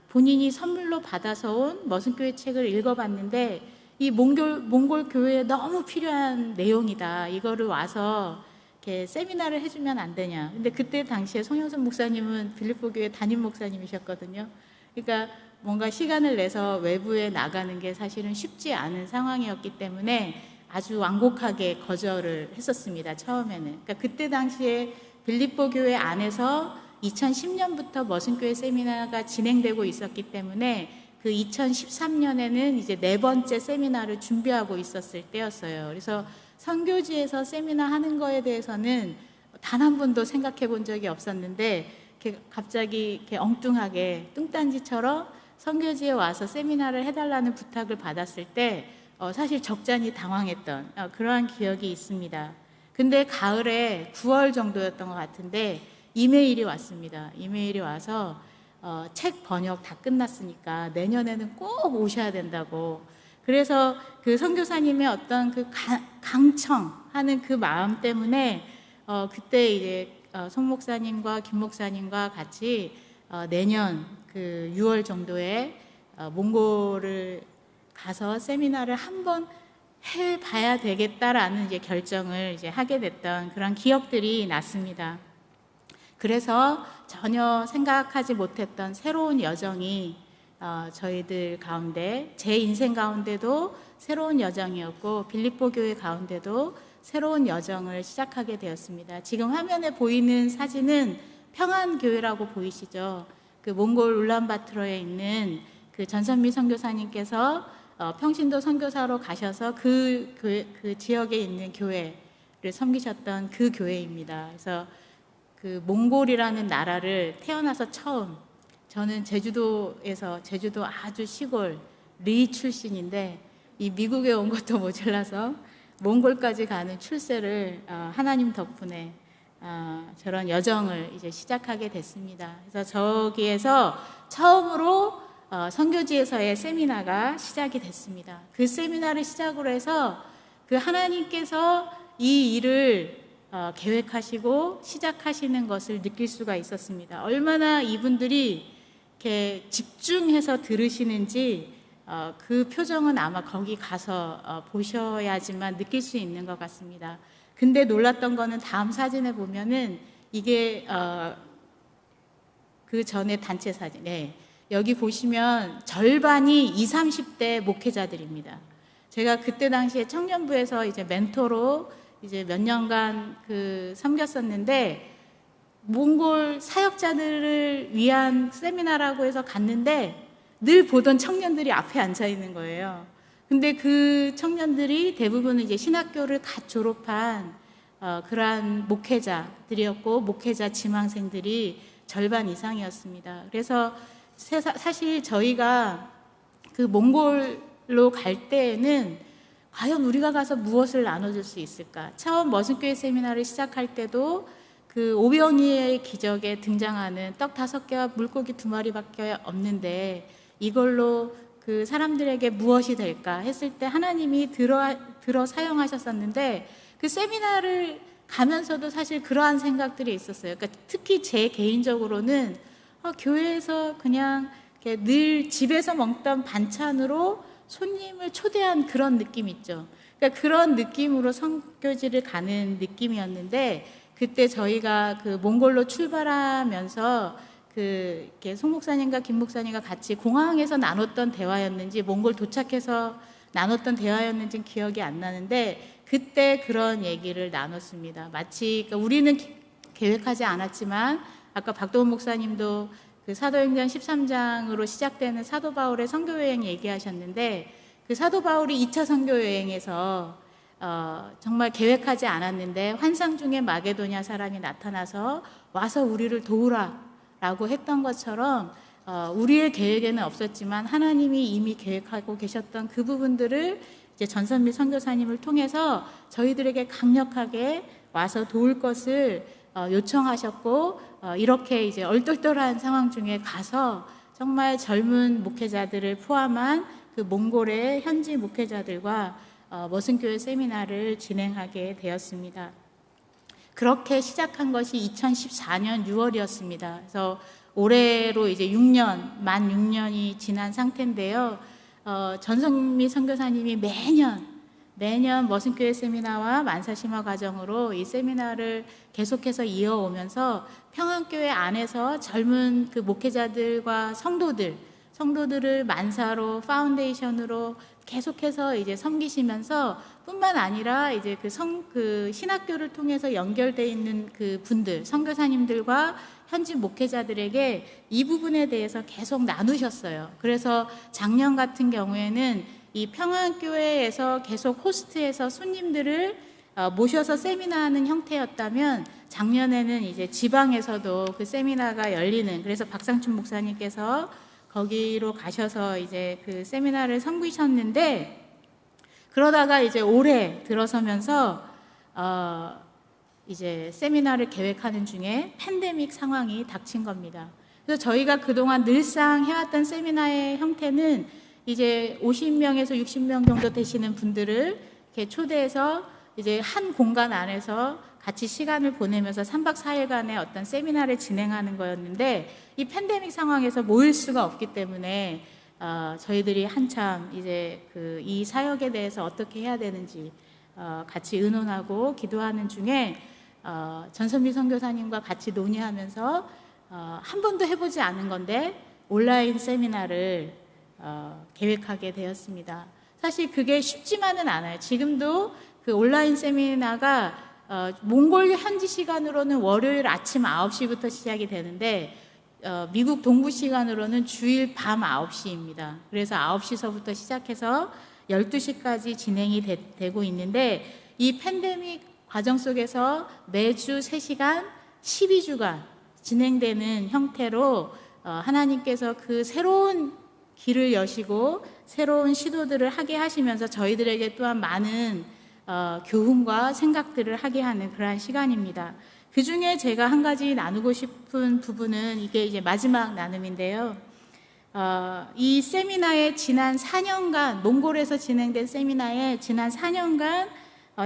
L: 본인이 선물로 받아서 온 머슴교회 책을 읽어봤는데 이 몽골 교회에 너무 필요한 내용이다. 이거를 와서 이렇게 세미나를 해주면 안 되냐. 근데 그때 당시에 송영선 목사님은 빌립보 교회 담임 목사님이셨거든요. 그러니까 뭔가 시간을 내서 외부에 나가는 게 사실은 쉽지 않은 상황이었기 때문에 아주 완곡하게 거절을 했었습니다, 처음에는. 그러니까 그때 당시에 빌립보 교회 안에서 2010년부터 머슴교회 세미나가 진행되고 있었기 때문에 그 2013년에는 이제 4번째 세미나를 준비하고 있었을 때였어요. 그래서 선교지에서 세미나 하는 거에 대해서는 단 한 번도 생각해 본 적이 없었는데, 이렇게 갑자기 이렇게 엉뚱하게 뚱딴지처럼 선교지에 와서 세미나를 해달라는 부탁을 받았을 때 사실 적잖이 당황했던 그러한 기억이 있습니다. 근데 가을에 9월 정도였던 것 같은데 이메일이 왔습니다. 이메일이 와서 책 번역 다 끝났으니까 내년에는 꼭 오셔야 된다고. 그래서 그 선교사님의 어떤 그 강청하는 그 마음 때문에 그때 이제 송 목사님과 김 목사님과 같이 내년 그 6월 정도에 몽골을 가서 세미나를 한번 해봐야 되겠다라는 이제 결정을 이제 하게 됐던 그런 기억들이 났습니다. 그래서 전혀 생각하지 못했던 새로운 여정이 저희들 가운데, 제 인생 가운데도 새로운 여정이었고 빌립보 교회 가운데도 새로운 여정을 시작하게 되었습니다. 지금 화면에 보이는 사진은 평안교회라고 보이시죠? 그 몽골 울란바토르에 있는 그 전선미 선교사님께서 평신도 선교사로 가셔서 그 지역에 있는 교회를 섬기셨던 그 교회입니다. 그래서 그 몽골이라는 나라를 태어나서 처음, 저는 제주도 아주 시골 리 출신인데 이 미국에 온 것도 모자라서 몽골까지 가는 출세를 하나님 덕분에 저런 여정을 이제 시작하게 됐습니다. 그래서 저기에서 처음으로 선교지에서의 세미나가 시작이 됐습니다. 그 세미나를 시작으로 해서 그 하나님께서 이 일을 계획하시고 시작하시는 것을 느낄 수가 있었습니다. 얼마나 이분들이 이렇게 집중해서 들으시는지 그 표정은 아마 거기 가서 보셔야지만 느낄 수 있는 것 같습니다. 근데 놀랐던 거는 다음 사진에 보면은 이게 그 전에 단체 사진. 네. 여기 보시면 절반이 20, 30대 목회자들입니다. 제가 그때 당시에 청년부에서 이제 멘토로 이제 몇 년간 그 섬겼었는데 몽골 사역자들을 위한 세미나라고 해서 갔는데 늘 보던 청년들이 앞에 앉아 있는 거예요. 근데 그 청년들이 대부분은 이제 신학교를 갓 졸업한 그러한 목회자들이었고 목회자 지망생들이 절반 이상이었습니다. 그래서 사실 저희가 그 몽골로 갈 때에는 과연 우리가 가서 무엇을 나눠줄 수 있을까? 처음 머슴교회 세미나를 시작할 때도 그 오병이의 기적에 등장하는 떡 5개와 물고기 2마리밖에 없는데 이걸로 그 사람들에게 무엇이 될까 했을 때 하나님이 들어 사용하셨었는데 그 세미나를 가면서도 사실 그러한 생각들이 있었어요. 그러니까 특히 제 개인적으로는 교회에서 그냥 늘 집에서 먹던 반찬으로 손님을 초대한 그런 느낌 있죠. 그러니까 그런 느낌으로 선교지를 가는 느낌이었는데 그때 저희가 그 몽골로 출발하면서 이렇게 송 목사님과 김 목사님과 같이 공항에서 나눴던 대화였는지 몽골 도착해서 나눴던 대화였는지는 기억이 안 나는데 그때 그런 얘기를 나눴습니다. 마치 그러니까 우리는 계획하지 않았지만 아까 박도훈 목사님도 그 사도행전 13장으로 시작되는 사도 바울의 선교 여행 얘기하셨는데 그 사도 바울이 2차 선교 여행에서 정말 계획하지 않았는데 환상 중에 마게도냐 사람이 나타나서 와서 우리를 도우라라고 했던 것처럼 우리의 계획에는 없었지만 하나님이 이미 계획하고 계셨던 그 부분들을 이제 전선미 선교사님을 통해서 저희들에게 강력하게 와서 도울 것을 요청하셨고 이렇게 이제 얼떨떨한 상황 중에 가서 정말 젊은 목회자들을 포함한 그 몽골의 현지 목회자들과 머슴교회 세미나를 진행하게 되었습니다. 그렇게 시작한 것이 2014년 6월이었습니다. 그래서 올해로 이제 만 6년이 지난 상태인데요. 전성미 선교사님이 매년 머슴교회 세미나와 만사심화 과정으로 이 세미나를 계속해서 이어오면서 평안교회 안에서 젊은 그 목회자들과 성도들을 만사로 파운데이션으로 계속해서 이제 섬기시면서 뿐만 아니라 이제 그 신학교를 통해서 연결되어 있는 그 분들, 선교사님들과 현지 목회자들에게 이 부분에 대해서 계속 나누셨어요. 그래서 작년 같은 경우에는 이 평안교회에서 계속 호스트해서 손님들을 모셔서 세미나하는 형태였다면 작년에는 이제 지방에서도 그 세미나가 열리는, 그래서 박상춘 목사님께서 거기로 가셔서 이제 그 세미나를 섬기셨는데, 그러다가 이제 올해 들어서면서 이제 세미나를 계획하는 중에 팬데믹 상황이 닥친 겁니다. 그래서 저희가 그동안 늘상 해왔던 세미나의 형태는 이제 50명에서 60명 정도 되시는 분들을 이렇게 초대해서 이제 한 공간 안에서 같이 시간을 보내면서 3박 4일간의 어떤 세미나를 진행하는 거였는데, 이 팬데믹 상황에서 모일 수가 없기 때문에 저희들이 한참 이제 이 사역에 대해서 어떻게 해야 되는지 같이 의논하고 기도하는 중에 전선미 선교사님과 같이 논의하면서 한 번도 해보지 않은 건데 온라인 세미나를 계획하게 되었습니다. 사실 그게 쉽지만은 않아요. 지금도 그 온라인 세미나가 몽골 현지 시간으로는 월요일 아침 9시부터 시작이 되는데 미국 동부 시간으로는 주일 밤 9시입니다. 그래서 9시서부터 시작해서 12시까지 진행이 되고 있는데, 이 팬데믹 과정 속에서 매주 3시간 12주간 진행되는 형태로 하나님께서 그 새로운 길을 여시고 새로운 시도들을 하게 하시면서 저희들에게 또한 많은 교훈과 생각들을 하게 하는 그러한 시간입니다. 그 중에 제가 한 가지 나누고 싶은 부분은 이게 이제 마지막 나눔인데요. 이 세미나에 지난 4년간, 몽골에서 진행된 세미나에 지난 4년간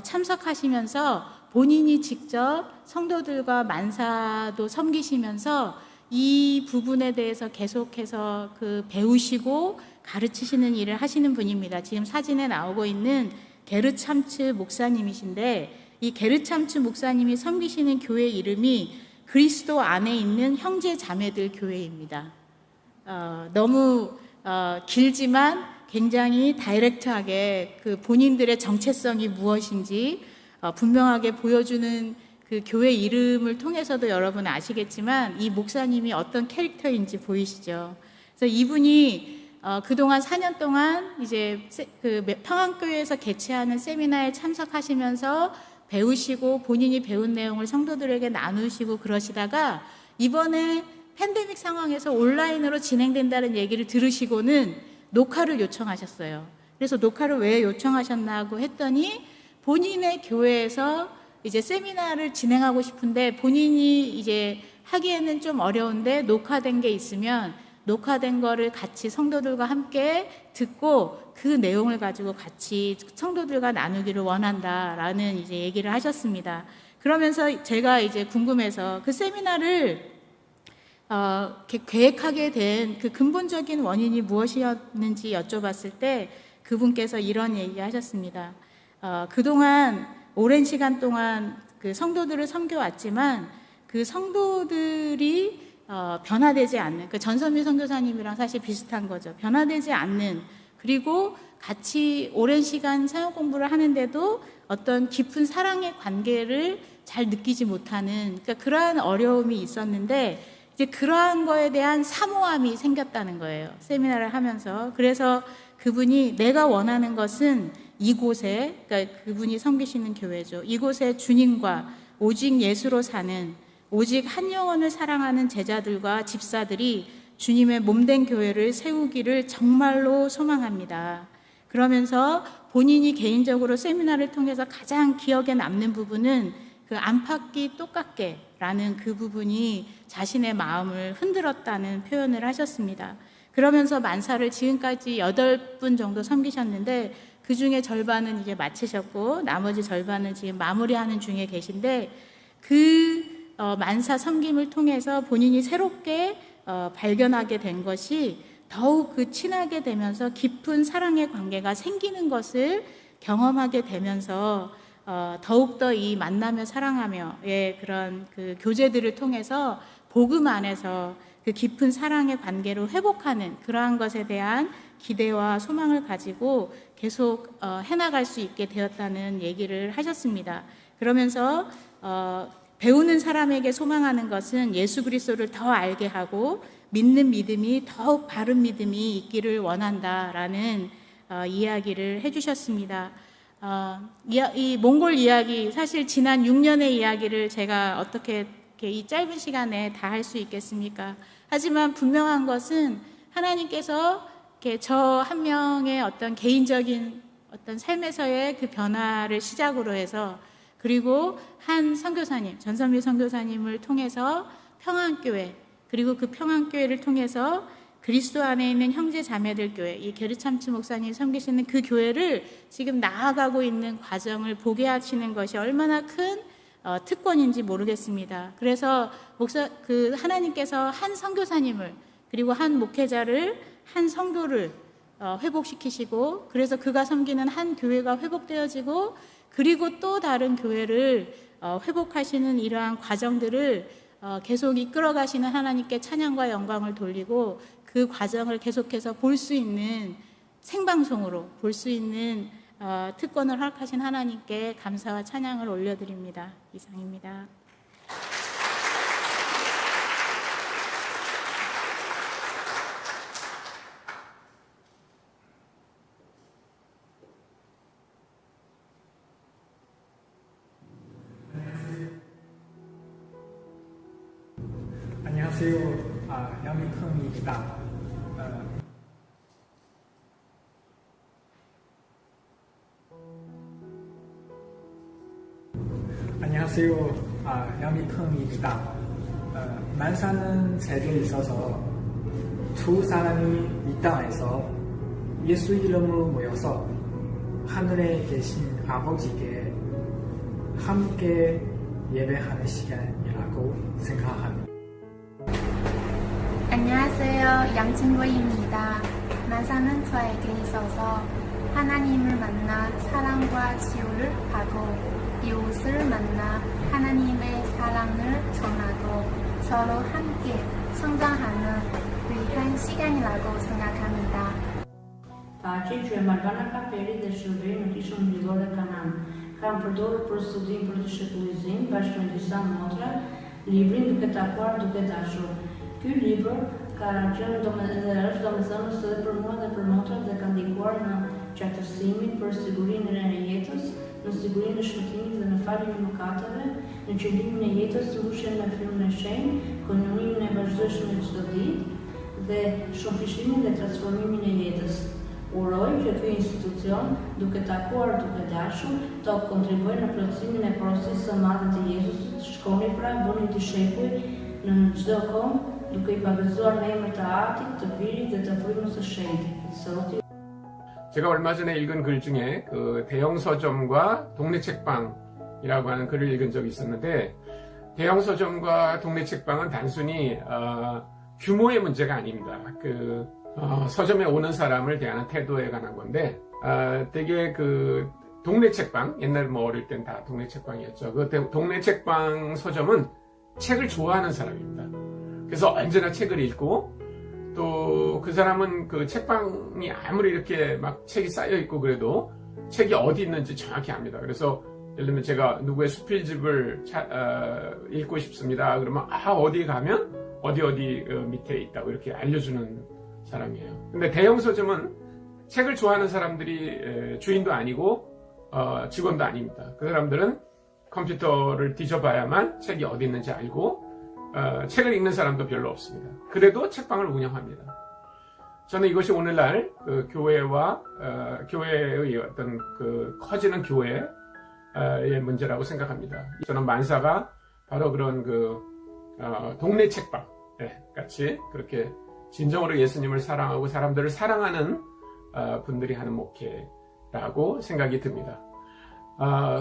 L: 참석하시면서 본인이 직접 성도들과 만사도 섬기시면서 이 부분에 대해서 계속해서 배우시고 가르치시는 일을 하시는 분입니다. 지금 사진에 나오고 있는 게르참츠 목사님이신데, 이 게르참츠 목사님이 섬기시는 교회 이름이 그리스도 안에 있는 형제 자매들 교회입니다. 너무 길지만 굉장히 다이렉트하게 그 본인들의 정체성이 무엇인지 분명하게 보여주는 그 그 교회 이름을 통해서도 여러분 아시겠지만 이 목사님이 어떤 캐릭터인지 보이시죠? 그래서 이분이 그동안 4년 동안 이제 그 평안교회에서 개최하는 세미나에 참석하시면서 배우시고 본인이 배운 내용을 성도들에게 나누시고 그러시다가 이번에 팬데믹 상황에서 온라인으로 진행된다는 얘기를 들으시고는 녹화를 요청하셨어요. 그래서 녹화를 왜 요청하셨나고 했더니 본인의 교회에서 이제 세미나를 진행하고 싶은데 본인이 이제 하기에는 좀 어려운데 녹화된 게 있으면 녹화된 거를 같이 성도들과 함께 듣고 그 내용을 가지고 같이 성도들과 나누기를 원한다라는 이제 얘기를 하셨습니다. 그러면서 제가 이제 궁금해서 그 세미나를 계획하게 된 그 근본적인 원인이 무엇이었는지 여쭤봤을 때 그분께서 이런 얘기 하셨습니다. 그동안 오랜 시간 동안 그 성도들을 섬겨왔지만 그 성도들이 변화되지 않는, 그 전선미 선교사님이랑 사실 비슷한 거죠. 변화되지 않는, 그리고 같이 오랜 시간 사역 공부를 하는데도 어떤 깊은 사랑의 관계를 잘 느끼지 못하는, 그러니까 그러한 어려움이 있었는데 이제 그러한 거에 대한 사모함이 생겼다는 거예요. 세미나를 하면서. 그래서 그분이 내가 원하는 것은 이곳에, 그러니까 그분이 섬기시는 교회죠. 이곳에 주님과 오직 예수로 사는, 오직 한 영혼을 사랑하는 제자들과 집사들이 주님의 몸된 교회를 세우기를 정말로 소망합니다. 그러면서 본인이 개인적으로 세미나를 통해서 가장 기억에 남는 부분은 그 안팎이 똑같게 라는 그 부분이 자신의 마음을 흔들었다는 표현을 하셨습니다. 그러면서 만사를 지금까지 8분 정도 섬기셨는데 그 중에 절반은 이제 마치셨고 나머지 절반은 지금 마무리하는 중에 계신데 그 만사 섬김을 통해서 본인이 새롭게 발견하게 된 것이 더욱 그 친하게 되면서 깊은 사랑의 관계가 생기는 것을 경험하게 되면서 더욱더 이 만나며 사랑하며의 그런 그 교제들을 통해서 복음 안에서 그 깊은 사랑의 관계로 회복하는 그러한 것에 대한 기대와 소망을 가지고 계속 해나갈 수 있게 되었다는 얘기를 하셨습니다. 그러면서 배우는 사람에게 소망하는 것은 예수 그리스도를 더 알게 하고 믿는 믿음이 더욱 바른 믿음이 있기를 원한다라는 이야기를 해주셨습니다. 이 몽골 이야기, 사실 지난 6년의 이야기를 제가 어떻게 이렇게 이 짧은 시간에 다 할 수 있겠습니까? 하지만 분명한 것은 하나님께서 저 한 명의 어떤 개인적인 어떤 삶에서의 그 변화를 시작으로 해서 그리고 한 선교사님, 전선미 선교사님을 통해서 평안교회, 그리고 그 평안교회를 통해서 그리스도 안에 있는 형제 자매들 교회, 이 게르참츠 목사님 섬기시는 그 교회를 지금 나아가고 있는 과정을 보게 하시는 것이 얼마나 큰 특권인지 모르겠습니다. 그래서 하나님께서 한 선교사님을 그리고 한 목회자를 한 성도를 회복시키시고 그래서 그가 섬기는 한 교회가 회복되어지고 그리고 또 다른 교회를 회복하시는 이러한 과정들을 계속 이끌어 가시는 하나님께 찬양과 영광을 돌리고 그 과정을 계속해서 볼 수 있는 생방송으로 볼 수 있는 특권을 허락하신 하나님께 감사와 찬양을 올려드립니다. 이상입니다.
M: 안녕하세요. 양민형입니다. 안녕하세요. 양민형입니다. 만사는 세계에 있어서 두 사람이 이 땅에서 예수 이름으로 모여서 하늘에 계신 아버지께 함께 예배하는 시간이라고 생각합니다.
N: 안녕하세요. 양진구입니다. 만사는 저에게 있어서 하나님을 만나 사랑과 치유를 하고 이웃을 만나 하나님의 사랑을 전하고 서로 함께 성장하는 귀한 시간이라고 생각합니다.
O: và chuyên truyền bài văn các phế đi từ sự với một tí sùng gì rồi là cả nằm kam përdorur për studim për të shekullizim bashkë me disa motra librin Duke takuar, duke dashur. Ky libër ka qenë është domethënës edhe për mua dhe për motrat dhe ka ndikuar në qartësimin për sigurinë e jetës, në sigurinë e shpëtimit dhe në faljen e mëkateve, në qëllimin e jetës, mbushjen me frymën e shenjtë, konunimin e vazhdueshëm çdo ditë dhe shumëfishtimin dhe transformimin e jetës. Uroj që ky institucion, duke takuar, duke dashur, të kontribuojë në plotësimin e porositë së madhe të Jezusit. Shkoni pra, bëni dishekuj në çdo kohë, duke i bagëzuar në emër të Atit, të Birit dhe të Frymës së Shenjtë. Zoti.
P: 제가 얼마 전에 읽은 글 중에 그 대형 서점과 동네 책방이라고 하는 글을 읽은 적이 있었는데, 대형 서점과 동네 책방은 단순히 규모의 문제가 아닙니다. 서점에 오는 사람을 대하는 태도에 관한 건데, 되게 그 동네 책방, 옛날 뭐 어릴 땐 다 동네 책방이었죠. 그 동네 책방 서점은 책을 좋아하는 사람입니다. 그래서 언제나 책을 읽고, 또 그 사람은 그 책방이 아무리 이렇게 막 책이 쌓여 있고 그래도 책이 어디 있는지 정확히 압니다. 그래서 예를 들면 제가 누구의 수필집을 읽고 싶습니다. 그러면 어디 가면 어디 밑에 있다고 이렇게 알려주는 사람이에요. 근데 대형 서점은 책을 좋아하는 사람들이 주인도 아니고 직원도 아닙니다. 그 사람들은 컴퓨터를 뒤져봐야만 책이 어디 있는지 알고 책을 읽는 사람도 별로 없습니다. 그래도 책방을 운영합니다. 저는 이것이 오늘날 그 교회와 교회의 어떤 그 커지는 교회의 문제라고 생각합니다. 저는 만사가 바로 그런 그 동네 책방 같이 그렇게 진정으로 예수님을 사랑하고 사람들을 사랑하는 분들이 하는 목회라고 생각이 듭니다.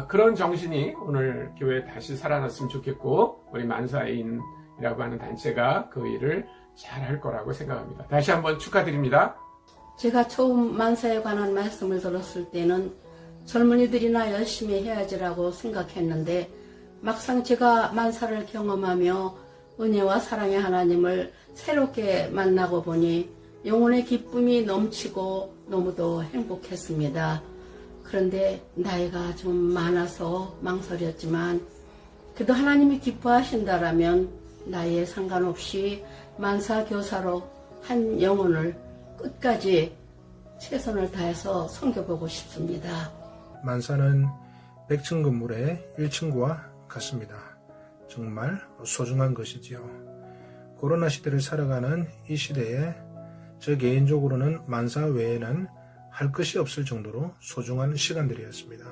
P: 그런 정신이 오늘 교회에 다시 살아났으면 좋겠고, 우리 만사인이라고 하는 단체가 그 일을 잘할 거라고 생각합니다. 다시 한번 축하드립니다.
Q: 제가 처음 만사에 관한 말씀을 들었을 때는 젊은이들이나 열심히 해야지라고 생각했는데, 막상 제가 만사를 경험하며 은혜와 사랑의 하나님을 새롭게 만나고 보니 영혼의 기쁨이 넘치고 너무도 행복했습니다. 그런데 나이가 좀 많아서 망설였지만, 그래도 하나님이 기뻐하신다라면 나이에 상관없이 만사 교사로 한 영혼을 끝까지 최선을 다해서 섬겨보고 싶습니다.
R: 만사는 100층 건물의 1층과 같습니다. 정말 소중한 것이지요. 코로나 시대를 살아가는 이 시대에 저 개인적으로는 만사 외에는 할 것이 없을 정도로 소중한 시간들이었습니다.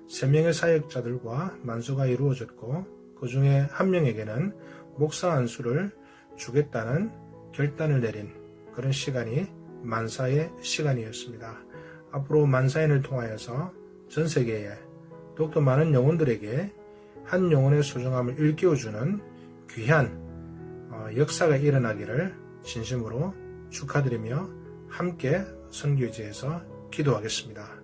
R: 3명의 사역자들과 만수가 이루어졌고, 그 중에 한 명에게는 목사 안수를 주겠다는 결단을 내린 그런 시간이 만사의 시간이었습니다. 앞으로 만사인을 통하여서 전 세계에 더욱더 많은 영혼들에게 한 영혼의 소중함을 일깨워주는 귀한 역사가 일어나기를 진심으로 축하드리며 함께 선교지에서 기도하겠습니다.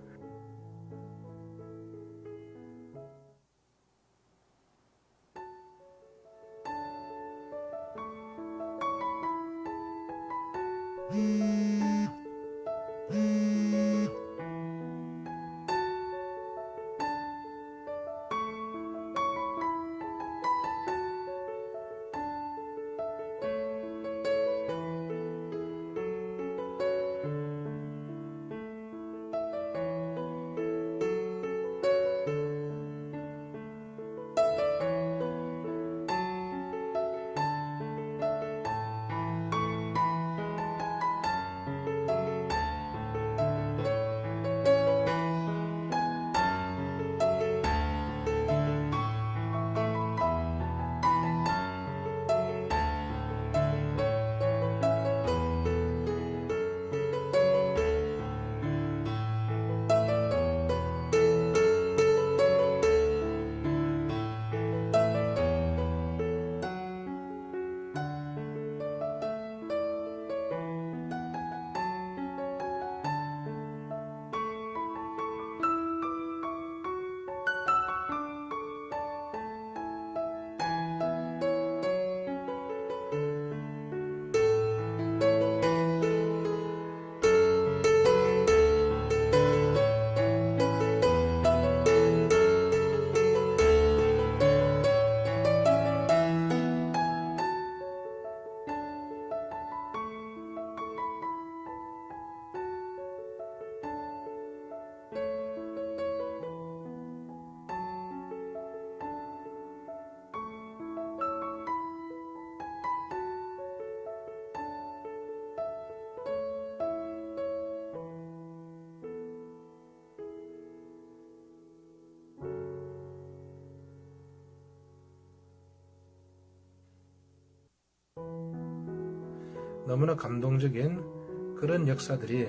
R: 너무나 감동적인 그런 역사들이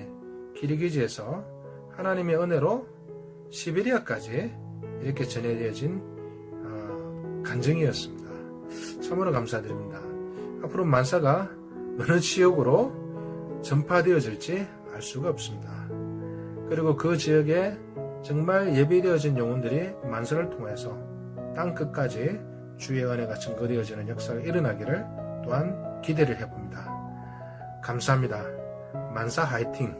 R: 키르기즈에서 하나님의 은혜로 시베리아까지 이렇게 전해져진 간증이었습니다. 참으로 감사드립니다. 앞으로 만사가 어느 지역으로 전파되어질지 알 수가 없습니다. 그리고 그 지역에 정말 예비되어진 영혼들이 만사를 통해서 땅 끝까지 주의 은혜가 증거되어지는 역사가 일어나기를 또한 기대를 해봅니다. 감사합니다. 만사 화이팅!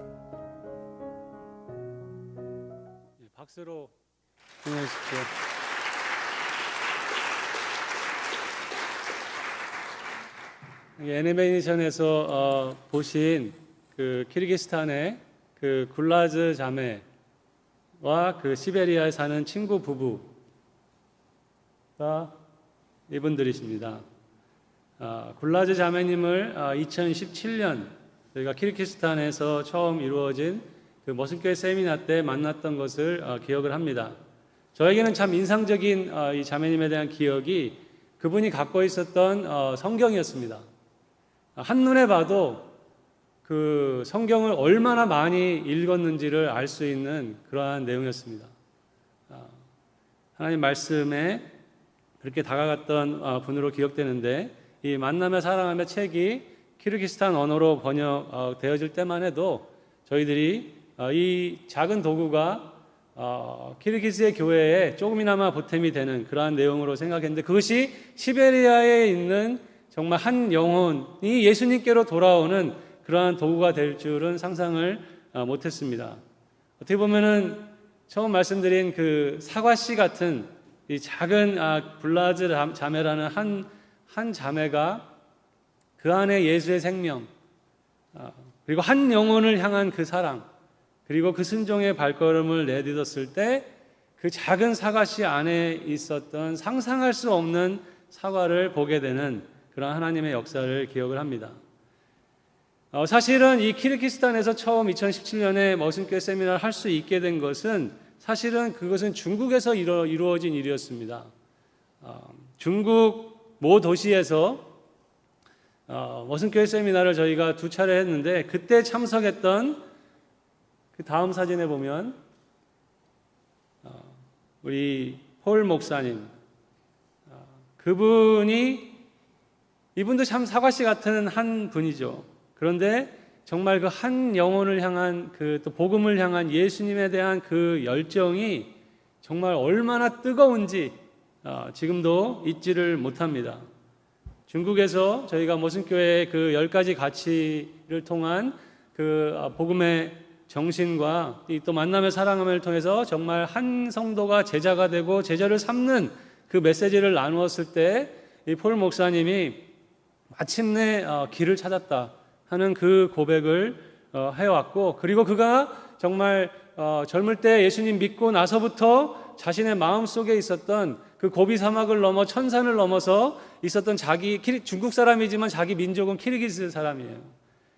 A: 박수로 응원하십시오. 애니메이션에서 보신 그 키르기스탄의 그 굴라즈 자매와 그 시베리아에 사는 친구 부부가 이분들이십니다. 굴라즈 자매님을 2017년 저희가 키르기스탄에서 처음 이루어진 그 머슴교회 세미나 때 만났던 것을 기억을 합니다. 저에게는 참 인상적인 이 자매님에 대한 기억이 그분이 갖고 있었던 성경이었습니다. 한눈에 봐도 그 성경을 얼마나 많이 읽었는지를 알 수 있는 그러한 내용이었습니다. 하나님 말씀에 그렇게 다가갔던 분으로 기억되는데, 이 만남의 사랑함의 책이 키르기스탄 언어로 번역되어질 때만 해도 저희들이 이 작은 도구가 키르기스의 교회에 조금이나마 보탬이 되는 그러한 내용으로 생각했는데, 그것이 시베리아에 있는 정말 한 영혼이 예수님께로 돌아오는 그러한 도구가 될 줄은 상상을 못했습니다. 어떻게 보면은 처음 말씀드린 그 사과씨 같은 이 작은 굴라즈 자매라는 한 자매가 그 안에 예수의 생명, 그리고 한 영혼을 향한 그 사랑, 그리고 그 순종의 발걸음을 내딛었을 때 그 작은 사과씨 안에 있었던 상상할 수 없는 사과를 보게 되는 그런 하나님의 역사를 기억을 합니다. 사실은 이 키르기스탄에서 처음 2017년에 머슴교회 세미나를 할 수 있게 된 것은 사실은 그것은 중국에서 이루어진 일이었습니다. 중국 모 도시에서 머슴교회 세미나를 저희가 2차례 했는데, 그때 참석했던 그 다음 사진에 보면 우리 폴 목사님, 이분도 참 사과씨 같은 한 분이죠. 그런데 정말 그 한 영혼을 향한 또 복음을 향한 예수님에 대한 그 열정이 정말 얼마나 뜨거운지 지금도 잊지를 못합니다. 중국에서 저희가 머슴교회의 그 10가지 가치를 통한 그 복음의 정신과 또 만남의 사랑함을 통해서 정말 한 성도가 제자가 되고 제자를 삼는 그 메시지를 나누었을 때 이 폴 목사님이 마침내 길을 찾았다 하는 그 고백을 해왔고, 그리고 그가 정말 젊을 때 예수님 믿고 나서부터 자신의 마음속에 있었던 그 고비 사막을 넘어 천산을 넘어서 있었던 중국 사람이지만 자기 민족은 키르기스 사람이에요.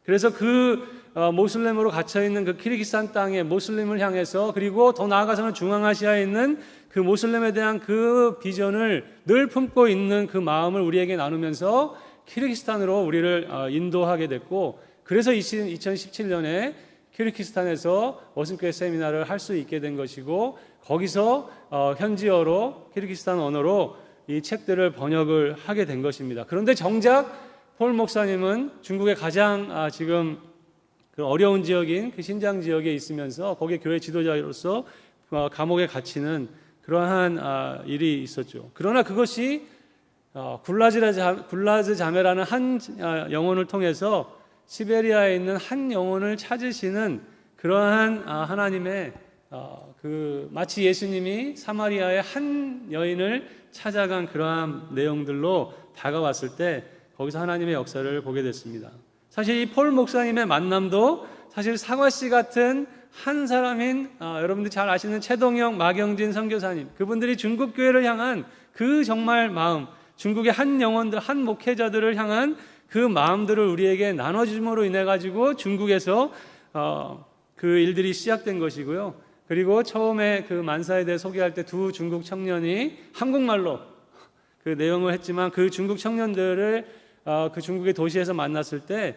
A: 그래서 그 모슬렘으로 갇혀있는 그 키르기스탄 땅의 모슬림을 향해서, 그리고 더 나아가서는 중앙아시아에 있는 그 모슬렘에 대한 그 비전을 늘 품고 있는 그 마음을 우리에게 나누면서 키르기스탄으로 우리를 인도하게 됐고, 그래서 2017년에 키르기스탄에서 머슴교회 세미나를 할 수 있게 된 것이고, 거기서 현지어로 키르기스탄 언어로 이 책들을 번역을 하게 된 것입니다. 그런데 정작 폴 목사님은 중국의 가장 지금 그 어려운 지역인 그 신장 지역에 있으면서 거기에 교회 지도자로서 감옥에 갇히는 그러한 일이 있었죠. 그러나 그것이 굴라즈 자매라는 한 영혼을 통해서 시베리아에 있는 한 영혼을 찾으시는 그러한 하나님의 마치 예수님이 사마리아의 한 여인을 찾아간 그러한 내용들로 다가왔을 때 거기서 하나님의 역사를 보게 됐습니다. 사실 이 폴 목사님의 만남도 사실 사과씨 같은 한 사람인 여러분들이 잘 아시는 최동영, 마경진 선교사님, 그분들이 중국 교회를 향한 그 정말 마음, 중국의 한 영혼들, 한 목회자들을 향한 그 마음들을 우리에게 나눠줌으로 인해 가지고 중국에서 그 일들이 시작된 것이고요. 그리고 처음에 그 만사에 대해 소개할 때 두 중국 청년이 한국말로 그 내용을 했지만, 그 중국 청년들을 그 중국의 도시에서 만났을 때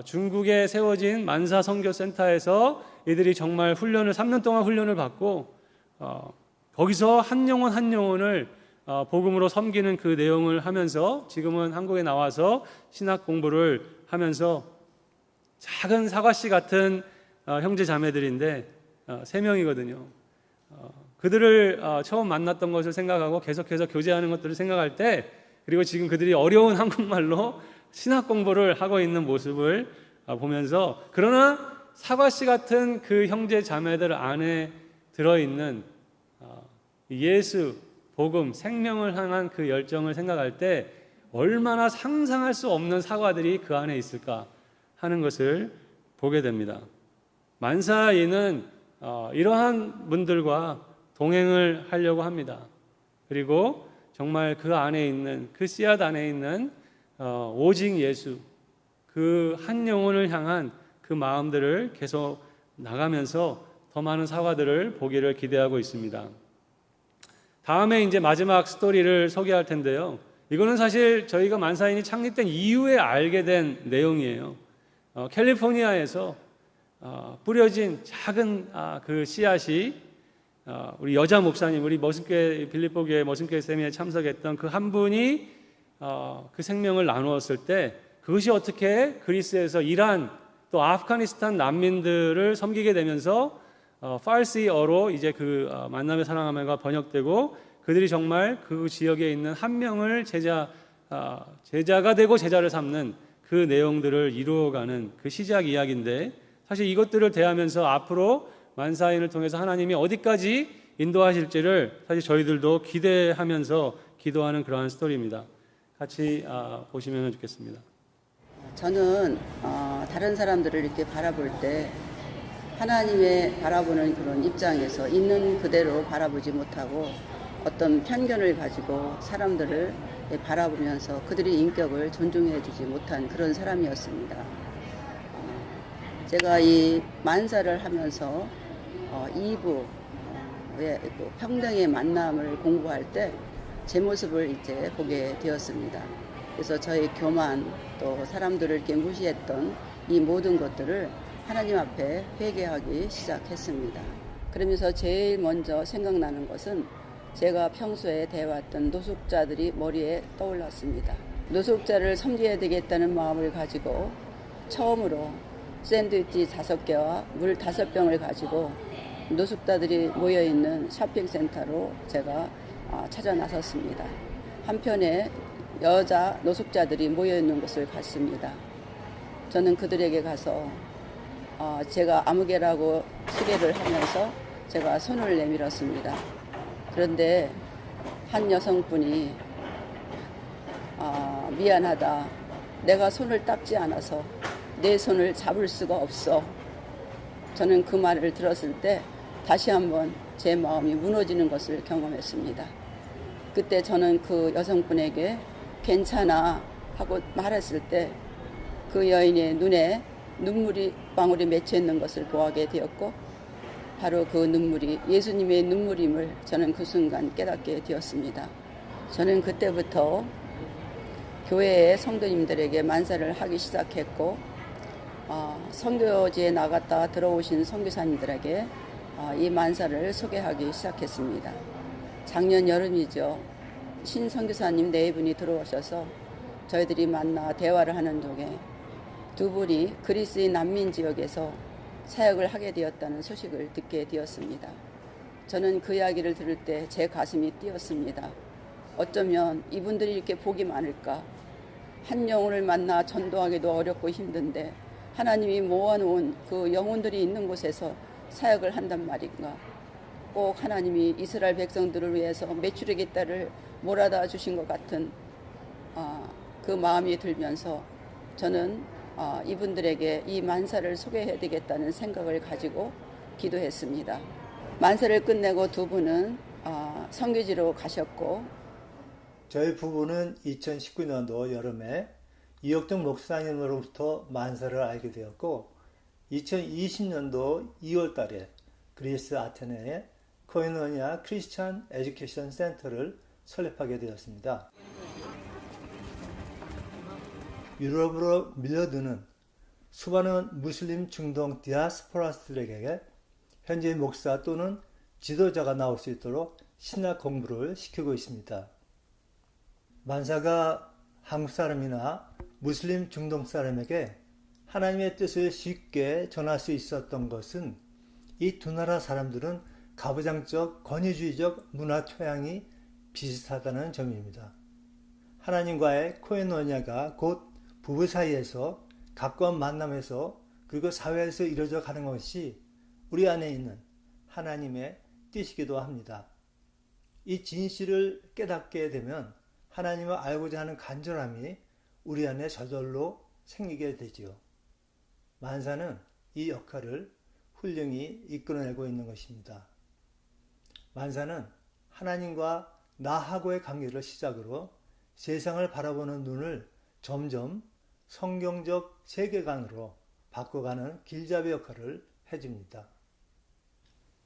A: 중국에 세워진 만사 선교센터에서 이들이 정말 훈련을 3년 동안 훈련을 받고 거기서 한 영혼 한 영혼을 복음으로 섬기는 그 내용을 하면서 지금은 한국에 나와서 신학 공부를 하면서 작은 사과씨 같은 형제 자매들인데 3명이거든요. 그들을 처음 만났던 것을 생각하고 계속해서 교제하는 것들을 생각할 때, 그리고 지금 그들이 어려운 한국말로 신학 공부를 하고 있는 모습을 보면서, 그러나 사과씨 같은 그 형제 자매들 안에 들어있는 예수, 복음, 생명을 향한 그 열정을 생각할 때 얼마나 상상할 수 없는 사과들이 그 안에 있을까 하는 것을 보게 됩니다. 만사인은 이러한 분들과 동행을 하려고 합니다. 그리고 정말 그 안에 있는, 그 씨앗 안에 있는 오직 예수, 그 한 영혼을 향한 그 마음들을 계속 나가면서 더 많은 사과들을 보기를 기대하고 있습니다. 다음에 이제 마지막 스토리를 소개할 텐데요. 이거는 사실 저희가 만사인이 창립된 이후에 알게 된 내용이에요. 캘리포니아에서 뿌려진 작은 그 씨앗이 우리 여자 목사님, 우리 머슴교회 빌립보교회 머슴교회 세미나에 참석했던 그 한 분이 그 생명을 나누었을 때, 그것이 어떻게 그리스에서 이란 또 아프가니스탄 난민들을 섬기게 되면서 파르시어로 이제 그 만남의 사랑하며가 번역되고, 그들이 정말 그 지역에 있는 한 명을 제자가 되고 제자를 삼는 그 내용들을 이루어가는 그 시작 이야기인데, 사실 이것들을 대하면서 앞으로 만사인을 통해서 하나님이 어디까지 인도하실지를 사실 저희들도 기대하면서 기도하는 그러한 스토리입니다. 같이 보시면 좋겠습니다.
S: 저는 다른 사람들을 이렇게 바라볼 때 하나님의 바라보는 그런 입장에서 있는 그대로 바라보지 못하고 어떤 편견을 가지고 사람들을 바라보면서 그들의 인격을 존중해 주지 못한 그런 사람이었습니다. 제가 이 만사를 하면서 2부의 평등의 만남을 공부할 때 제 모습을 이제 보게 되었습니다. 그래서 저의 교만, 또 사람들을 이렇게 무시했던 이 모든 것들을 하나님 앞에 회개하기 시작했습니다. 그러면서 제일 먼저 생각나는 것은 제가 평소에 대해왔던 노숙자들이 머리에 떠올랐습니다. 노숙자를 섬겨야 되겠다는 마음을 가지고 처음으로 샌드위치 5개와 물 5병을 가지고 노숙자들이 모여있는 쇼핑센터로 제가 찾아 나섰습니다. 한편에 여자 노숙자들이 모여있는 곳을 갔습니다. 저는 그들에게 가서 제가 아무개라고 소개를 하면서 제가 손을 내밀었습니다. 그런데 한 여성분이 미안하다, 내가 손을 닦지 않아서 내 손을 잡을 수가 없어. 저는 그 말을 들었을 때 다시 한번 제 마음이 무너지는 것을 경험했습니다. 그때 저는 그 여성분에게 괜찮아 하고 말했을 때 그 여인의 눈에 눈물이 방울이 맺혀 있는 것을 보게 되었고, 바로 그 눈물이 예수님의 눈물임을 저는 그 순간 깨닫게 되었습니다. 저는 그때부터 교회의 성도님들에게 만사를 하기 시작했고, 선교지에 나갔다 들어오신 선교사님들에게 이 만사를 소개하기 시작했습니다. 작년 여름이죠. 신선교사님 4분이 들어오셔서 저희들이 만나 대화를 하는 중에 두 분이 그리스의 난민 지역에서 사역을 하게 되었다는 소식을 듣게 되었습니다. 저는 그 이야기를 들을 때 제 가슴이 뛰었습니다. 어쩌면 이분들이 이렇게 복이 많을까? 한 영혼을 만나 전도하기도 어렵고 힘든데 하나님이 모아놓은 그 영혼들이 있는 곳에서 사역을 한단 말인가? 꼭 하나님이 이스라엘 백성들을 위해서 메추르기 딸을 몰아다 주신 것 같은 그 마음이 들면서 저는 이분들에게 이 만사를 소개해야 되겠다는 생각을 가지고 기도했습니다. 만사를 끝내고 두 분은 선교지로 가셨고,
T: 저희 부부는 2019년도 여름에 이혁정 목사님으로부터 만사를 알게 되었고, 2020년도 2월 달에 그리스 아테네에 코이노니아 크리스찬 에듀케이션 센터를 설립하게 되었습니다. 유럽으로 밀려드는 수많은 무슬림 중동 디아스포라스들에게 현지인 목사 또는 지도자가 나올 수 있도록 신학 공부를 시키고 있습니다. 만사가 한국 사람이나 무슬림 중동 사람에게 하나님의 뜻을 쉽게 전할 수 있었던 것은 이 두 나라 사람들은 가부장적 권위주의적 문화 토양이 비슷하다는 점입니다. 하나님과의 코에노니아가 곧 부부 사이에서 가까운 만남에서 그리고 사회에서 이루어져 가는 것이 우리 안에 있는 하나님의 뜻이기도 합니다. 이 진실을 깨닫게 되면 하나님을 알고자 하는 간절함이 우리 안에 저절로 생기게 되지요. 만사는 이 역할을 훌륭히 이끌어내고 있는 것입니다. 만사는 하나님과 나하고의 관계를 시작으로 세상을 바라보는 눈을 점점 성경적 세계관으로 바꿔가는 길잡이 역할을 해줍니다.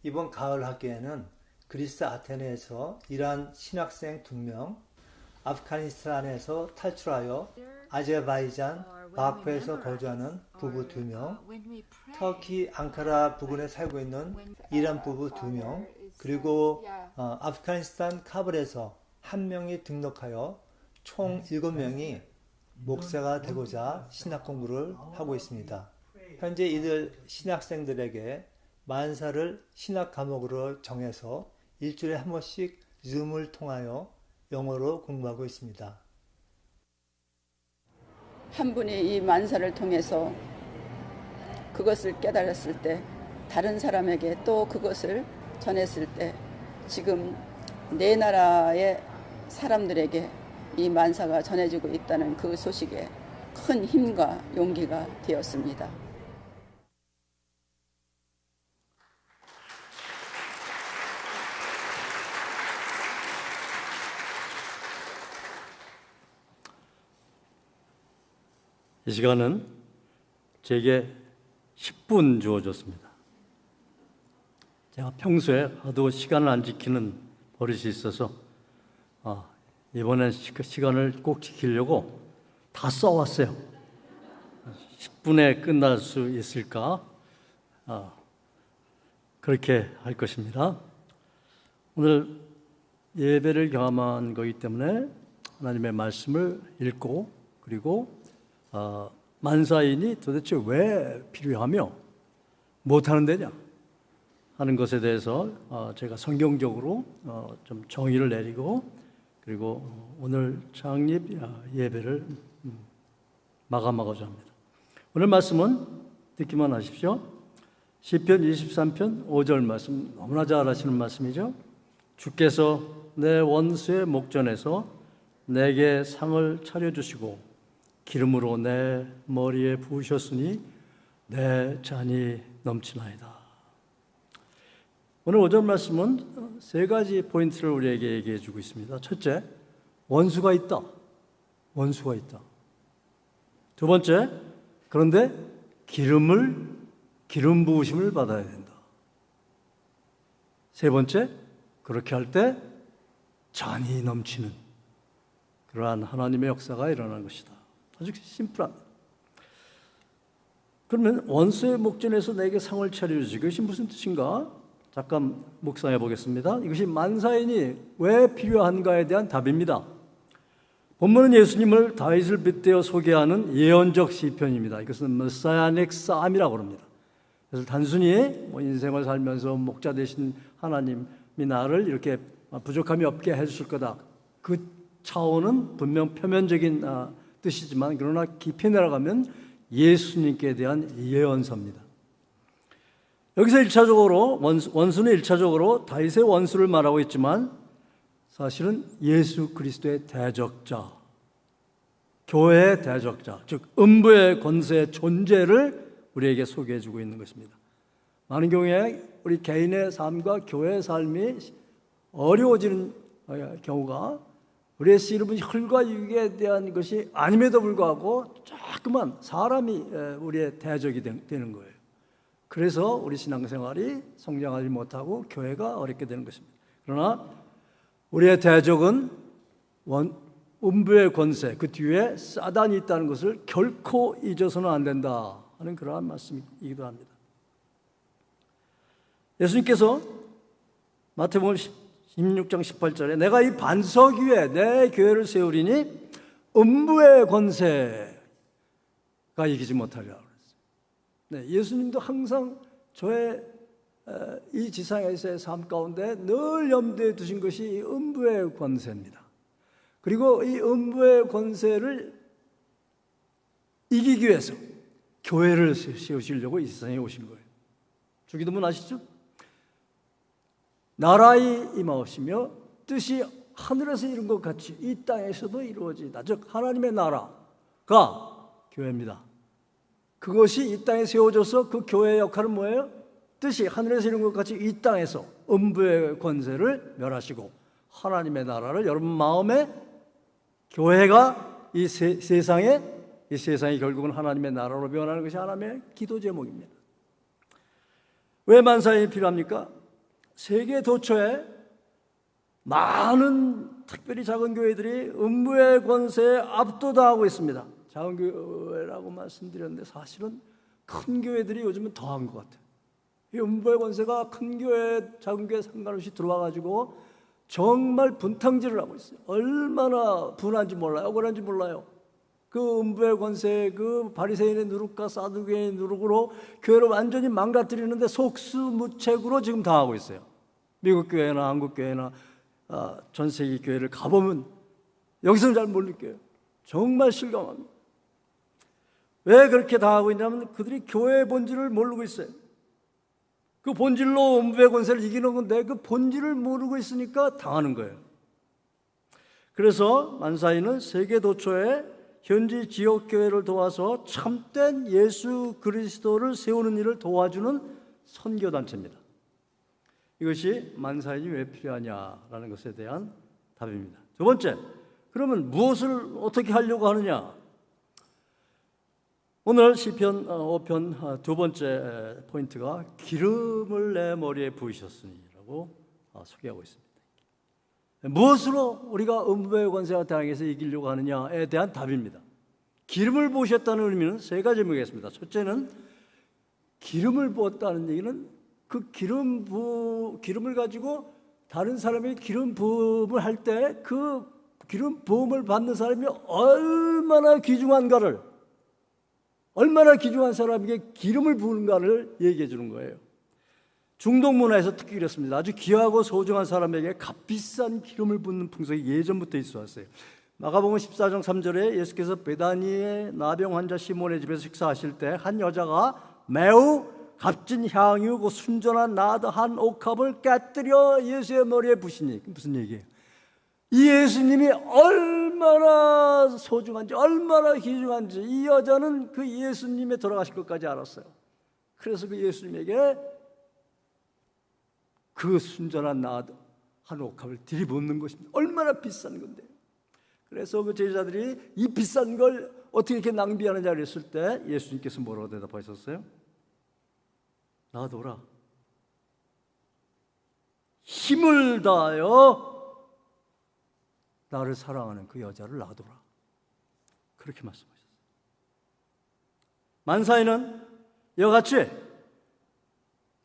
T: 이번 가을 학기에는 그리스 아테네에서 일한 신학생 2명, 아프가니스탄에서 탈출하여 아제바이잔 바쿠에서 거주하는 부부 2명, 터키 앙카라 부근에 살고 있는 이란 부부 2명, 그리고 아프가니스탄 카불에서 1명이 등록하여 총 7명이 목사가 되고자 신학 공부를 하고 있습니다. 현재 이들 신학생들에게 만사를 신학 과목으로 정해서 일주일에 한 번씩 줌을 통하여 영어로 공부하고 있습니다.
S: 한 분이 이 만사를 통해서 그것을 깨달았을 때 다른 사람에게 또 그것을 전했을 때 지금 네 나라의 사람들에게 이 만사가 전해지고 있다는 그 소식에 큰 힘과 용기가 되었습니다.
U: 이 시간은 제게 10분 주어졌습니다. 제가 평소에 하도 시간을 안 지키는 버릇이 있어서 이번엔 시간을 꼭 지키려고 다 써왔어요. 10분에 끝날 수 있을까? 그렇게 할 것입니다. 오늘 예배를 경험한 거기 때문에 하나님의 말씀을 읽고 그리고 만사인이 도대체 왜 필요하며 못하는 데냐 하는 것에 대해서 제가 성경적으로 좀 정의를 내리고 그리고 오늘 창립 예배를 마감하고자 합니다. 오늘 말씀은 듣기만 하십시오. 시편 23편 5절 말씀, 너무나 잘 아시는 말씀이죠. 주께서 내 원수의 목전에서 내게 상을 차려주시고 기름으로 내 머리에 부으셨으니 내 잔이 넘치나이다. 오늘 오전 말씀은 세 가지 포인트를 우리에게 얘기해 주고 있습니다. 첫째, 원수가 있다. 원수가 있다. 두 번째, 그런데 기름 부으심을 받아야 된다. 세 번째, 그렇게 할 때 잔이 넘치는 그러한 하나님의 역사가 일어나는 것이다. 아주 심플합니다. 그러면 원수의 목전에서 내게 상을 차려주시, 이것이 무슨 뜻인가? 잠깐 묵상해 보겠습니다. 이것이 만사인이 왜 필요한가에 대한 답입니다. 본문은 예수님을 다윗을 빗대어 소개하는 예언적 시편입니다. 이것은 메사야닉 삶이라고 합니다. 그래서 단순히 인생을 살면서 목자 되신 하나님이 나를 이렇게 부족함이 없게 해주실 거다. 그 차원은 분명 표면적인 뜻이지만 그러나 깊이 내려가면 예수님께 대한 예언서입니다. 여기서 1차적으로 원수는 1차적으로 다윗의 원수를 말하고 있지만 사실은 예수 그리스도의 대적자, 교회의 대적자, 즉 음부의 권세의 존재를 우리에게 소개해 주고 있는 것입니다. 많은 경우에 우리 개인의 삶과 교회의 삶이 어려워지는 경우가 우리의 씨름은 혈과 육에 대한 것이 아님에도 불구하고 자꾸만 사람이 우리의 대적이 되는 거예요. 그래서 우리 신앙생활이 성장하지 못하고 교회가 어렵게 되는 것입니다. 그러나 우리의 대적은 음부의 권세, 그 뒤에 사단이 있다는 것을 결코 잊어서는 안 된다 하는 그러한 말씀이기도 합니다. 예수님께서 마태복음 16장 18절에 내가 이 반석 위에 내 교회를 세우리니 음부의 권세가 이기지 못하리라 그랬어요. 네, 예수님도 항상 저의 이 지상에서의 삶 가운데 늘 염두에 두신 것이 이 음부의 권세입니다. 그리고 이 음부의 권세를 이기기 위해서 교회를 세우시려고 이 세상에 오신 거예요. 주기도문 아시죠? 나라의 임하옵시며 뜻이 하늘에서 이룬 것 같이 이 땅에서도 이루어지이다. 즉 하나님의 나라가 교회입니다. 그것이 이 땅에 세워져서 그 교회의 역할은 뭐예요? 뜻이 하늘에서 이룬 것 같이 이 땅에서 음부의 권세를 멸하시고 하나님의 나라를 여러분 마음에 교회가 이 세상이 결국은 하나님의 나라로 변하는 것이 하나님의 기도 제목입니다. 왜 만사인이 필요합니까? 세계 도처에 많은 특별히 작은 교회들이 음부의 권세에 압도당하고 있습니다. 작은 교회라고 말씀드렸는데 사실은 큰 교회들이 요즘은 더한 것 같아요. 이 음부의 권세가 큰 교회, 작은 교회 상관없이 들어와가지고 정말 분탕질을 하고 있어요. 얼마나 분한지 몰라요. 억울한지 몰라요. 그 음부의 권세, 그 바리새인의 누룩과 사두개인의 누룩으로 교회를 완전히 망가뜨리는데 속수무책으로 지금 당하고 있어요. 미국 교회나 한국 교회나 전 세계 교회를 가보면 여기서는 잘 못 느껴요. 정말 실감합니다. 왜 그렇게 당하고 있냐면 그들이 교회의 본질을 모르고 있어요. 그 본질로 음부의 권세를 이기는 건데 그 본질을 모르고 있으니까 당하는 거예요. 그래서 만사인은 세계 도처에 현지 지역 교회를 도와서 참된 예수 그리스도를 세우는 일을 도와주는 선교 단체입니다. 이것이 만사인이 왜 필요하냐라는 것에 대한 답입니다. 두 번째, 그러면 무엇을 어떻게 하려고 하느냐? 오늘 시편 5편 두 번째 포인트가 기름을 내 머리에 부으셨으니라고 소개하고 있습니다. 무엇으로 우리가 음부의 권세와 당해서 이기려고 하느냐에 대한 답입니다. 기름을 부으셨다는 의미는 세 가지 의미겠습니다. 첫째는 기름을 부었다는 얘기는 그 기름을 가지고 다른 사람이 기름 부음을 할 때 그 기름 부음을 받는 사람이 얼마나 귀중한 사람에게 기름을 부은가를 얘기해 주는 거예요. 중동 문화에서 특히 그렇습니다. 아주 귀하고 소중한 사람에게 값비싼 기름을 붓는 풍속이 예전부터 있어 왔어요. 마가복음 14장 3절에 예수께서 베다니의 나병 환자 시몬의 집에서 식사하실 때 한 여자가 매우 값진 향유고 순전한 나드 한 옥합을 깨뜨려 예수의 머리에 부시니 무슨 얘기예요? 이 예수님이 얼마나 소중한지 얼마나 귀중한지 이 여자는 그 예수님의 돌아가실 것까지 알았어요. 그래서 그 예수님에게 그 순전한 나드 한 옥합을 들이붓는 것입니다. 얼마나 비싼 건데. 그래서 그 제자들이 이 비싼 걸 어떻게 이렇게 낭비하느냐 그랬을 때 예수님께서 뭐라고 대답하셨어요? 놔둬라. 힘을 다하여 나를 사랑하는 그 여자를 놔둬라. 그렇게 말씀하셨어요. 만사인은 이와 같이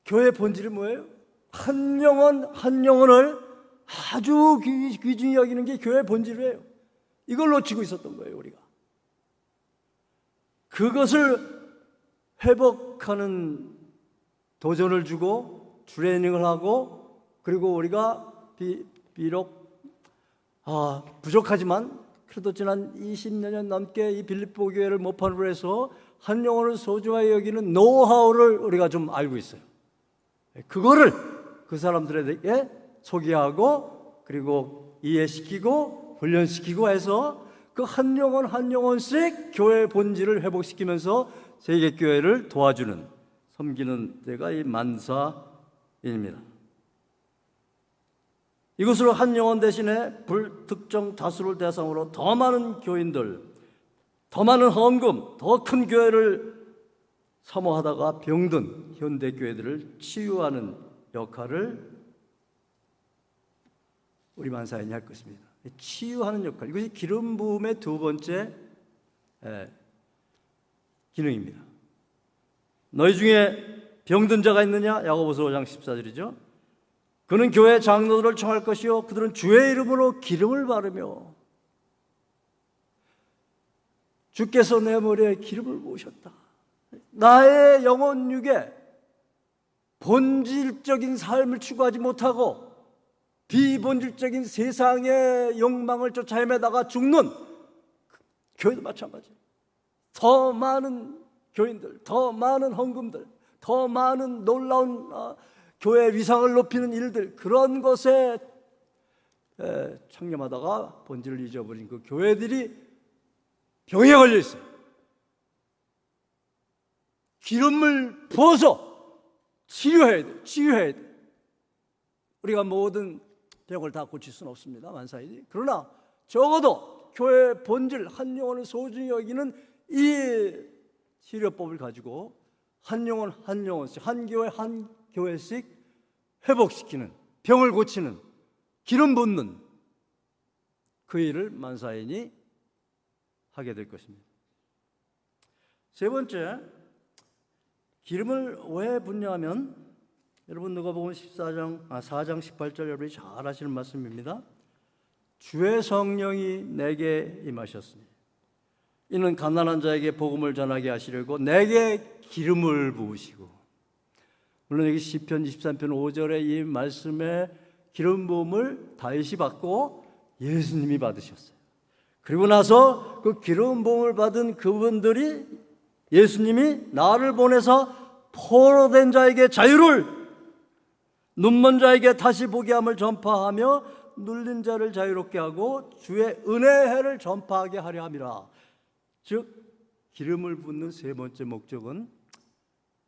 U: 교회의 본질이 뭐예요? 한 영혼을 아주 귀중히 여기는 게 교회의 본질이에요. 이걸 놓치고 있었던 거예요, 우리가. 그것을 회복하는 도전을 주고 트레이닝을 하고 그리고 우리가 비록 부족하지만 그래도 지난 20년 넘게 이 빌립보 교회를 모판으로 해서 한 영혼을 소중하게 여기는 노하우를 우리가 좀 알고 있어요. 그거를 그 사람들에게 소개하고 그리고 이해시키고 훈련시키고 해서 그 한 영혼 한 영혼씩 교회의 본질을 회복시키면서 세계교회를 도와주는 섬기는 데가 이 만사인입니다. 이것으로 한 영혼 대신에 불특정 다수를 대상으로 더 많은 교인들, 더 많은 헌금, 더 큰 교회를 사모하다가 병든 현대교회들을 치유하는 역할을 우리 만사인이 할 것입니다. 치유하는 역할, 이것이 기름 부음의 두 번째 기능입니다. 너희 중에 병든 자가 있느냐? 야고보서 5장 14절이죠. 그는 교회 장로들을 청할 것이요 그들은 주의 이름으로 기름을 바르며 주께서 내 머리에 기름을 부으셨다. 나의 영혼 육에 본질적인 삶을 추구하지 못하고 비본질적인 세상의 욕망을 쫓아 헤매다가 죽는 교회도 마찬가지예요. 더 많은 교인들, 더 많은 헌금들, 더 많은 놀라운 교회의 위상을 높이는 일들, 그런 것에 창념하다가 본질을 잊어버린 그 교회들이 병에 걸려 있어요. 기름을 부어서 치유해야 돼. 치유해야 돼. 우리가 모든 병을 다 고칠 수는 없습니다. 만사이지. 그러나 적어도 교회의 본질, 한 영혼을 소중히 여기는 이 치료법을 가지고 한 영혼 한 영혼씩, 한 교회 한 교회씩 회복시키는, 병을 고치는, 기름 붓는 그 일을 만사인이 하게 될 것입니다. 세 번째, 기름을 왜 붓냐면 여러분 누가복음 4장 18절 여러분이 잘 아시는 말씀입니다. 주의 성령이 내게 임하셨으니 이는 가난한 자에게 복음을 전하게 하시려고 내게 기름을 부으시고, 물론 여기 시편 23편 5절에 이 말씀에 기름 부음을 다윗이 받고 예수님이 받으셨어요. 그리고 나서 그 기름 부음을 받은 그분들이 예수님이 나를 보내서 포로된 자에게 자유를, 눈먼 자에게 다시 보게 함을 전파하며 눌린 자를 자유롭게 하고 주의 은혜의 해를 전파하게 하려 함이라. 즉 기름을 붓는 세 번째 목적은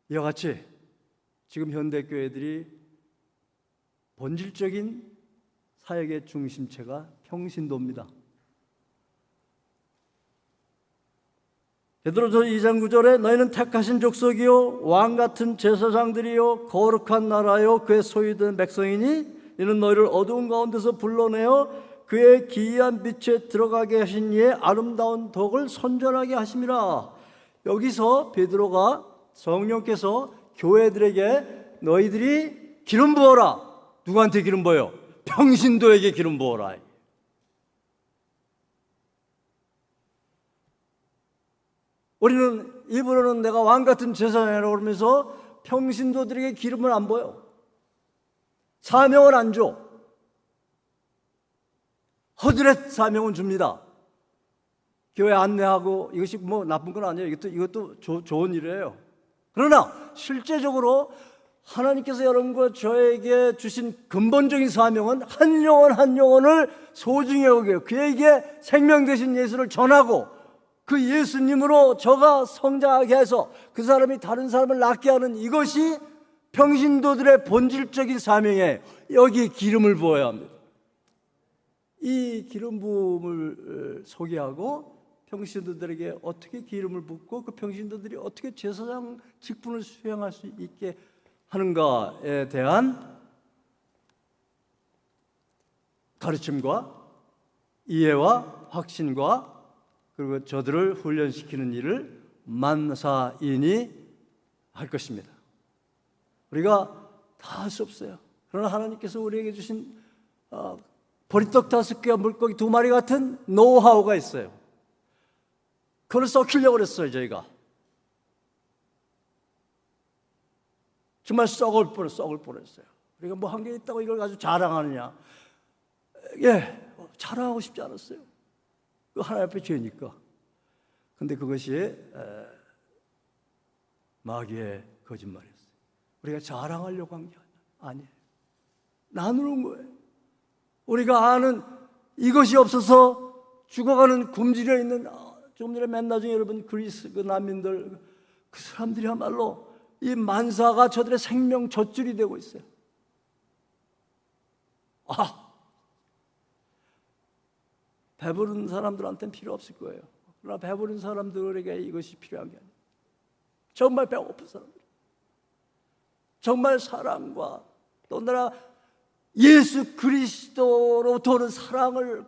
U: 이와 같이 지금 현대교회들이 본질적인 사역의 중심체가 평신도입니다. 베드로서 2장 9절에 너희는 택하신 족속이요 왕같은 제사장들이요 거룩한 나라요 그의 소유된 백성이니 이는 너희를 어두운 가운데서 불러내어 그의 기이한 빛에 들어가게 하신 이의 아름다운 덕을 선전하게 하심이라. 여기서 베드로가 성령께서 교회들에게 너희들이 기름 부어라. 누구한테 기름 부어요? 평신도에게 기름 부어라. 우리는 일부러는 내가 왕같은 제사장이라고 그러면서 평신도들에게 기름을 안 부어요. 사명을 안 줘. 허드렛 사명은 줍니다. 교회 안내하고 이것이 뭐 나쁜 건 아니에요. 이것도 좋은 일이에요. 그러나 실제적으로 하나님께서 여러분과 저에게 주신 근본적인 사명은 한 영혼 한 영혼을 소중히 여기요. 그에게 생명 되신 예수를 전하고 그 예수님으로 저가 성장하게 해서 그 사람이 다른 사람을 낫게 하는 이것이 평신도들의 본질적인 사명이에요. 여기에 기름을 부어야 합니다. 이 기름 부음을 소개하고 평신도들에게 어떻게 기름을 붓고 그 평신도들이 어떻게 제사장 직분을 수행할 수 있게 하는가에 대한 가르침과 이해와 확신과 그리고 저들을 훈련시키는 일을 만사인이 할 것입니다. 우리가 다 할 수 없어요. 그러나 하나님께서 우리에게 주신 보리떡 5개와 물고기 2마리 같은 노하우가 있어요. 그걸 썩히려고 그랬어요. 저희가 정말 썩을 뻔했어요. 우리가 뭐 한 게 있다고 이걸 가지고 자랑하느냐? 자랑하고 싶지 않았어요. 그 하나님 앞에 죄니까. 근데 그것이 마귀의 거짓말이었어요. 우리가 자랑하려고 한 게 아니에요. 나누는 거예요. 우리가 아는 이것이 없어서 죽어가는 굶주려 있는 조금 전에 맨 나중에 여러분 그리스 그 난민들 그 사람들이야말로 이 만사가 저들의 생명 젖줄이 되고 있어요. 배부른 사람들한테는 필요 없을 거예요. 그러나 배부른 사람들에게 이것이 필요한 게 아니에요. 정말 배고픈 사람들, 정말 사랑과 또 나라 예수 그리스도로부터 오는 사랑을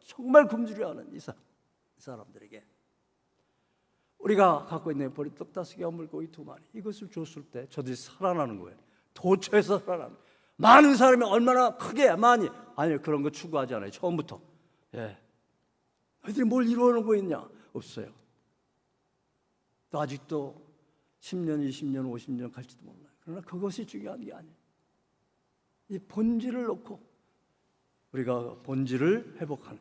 U: 정말 굶주려하는 이 사람들에게 우리가 갖고 있는 보리떡 5개와 물고기 2마리 이것을 줬을 때 저들이 살아나는 거예요. 도처에서 살아나는 거예요. 많은 사람이 얼마나 크게 많이 아니 그런 거 추구하지 않아요. 처음부터. 예. 너희들이 뭘 이루어놓은 거 있냐? 없어요. 또 아직도 10년, 20년, 50년 갈지도 몰라요. 그러나 그것이 중요한 게 아니에요. 이 본질을 놓고 우리가 본질을 회복하는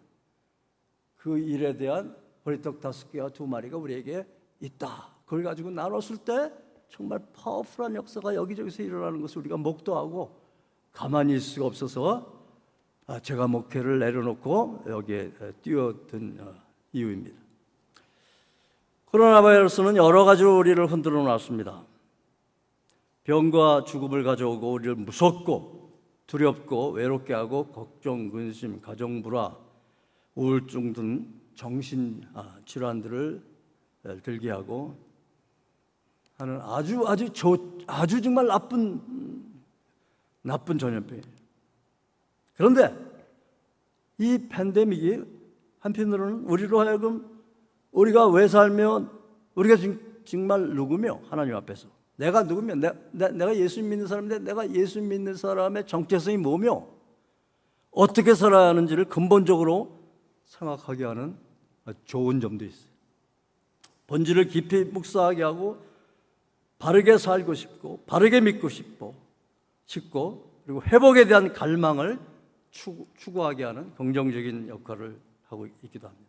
U: 그 일에 대한 보리떡 5개와 2마리가 우리에게 있다. 그걸 가지고 나눴을 때 정말 파워풀한 역사가 여기저기서 일어나는 것을 우리가 목도하고 가만히 있을 수가 없어서 제가 목회를 내려놓고 여기에 뛰어든 이유입니다. 코로나 바이러스는 여러 가지로 우리를 흔들어 놨습니다. 병과 죽음을 가져오고 우리를 무섭고 두렵고 외롭게 하고 걱정, 근심, 가정불화, 우울증 등 정신 질환들을 들게 하고 하는 아주 정말 나쁜 전염병이에요. 그런데 이 팬데믹이 한편으로는 우리로 하여금 우리가 왜 살면 우리가 정말 누구며 하나님 앞에서 내가 누구며 내가 예수 믿는 사람인데 내가 예수 믿는 사람의 정체성이 뭐며 어떻게 살아야 하는지를 근본적으로 생각하게 하는 좋은 점도 있어요. 본질을 깊이 묵상하게 하고 바르게 살고 싶고 바르게 믿고 싶고 그리고 회복에 대한 갈망을 추구하게 하는 긍정적인 역할을 하고 있기도 합니다.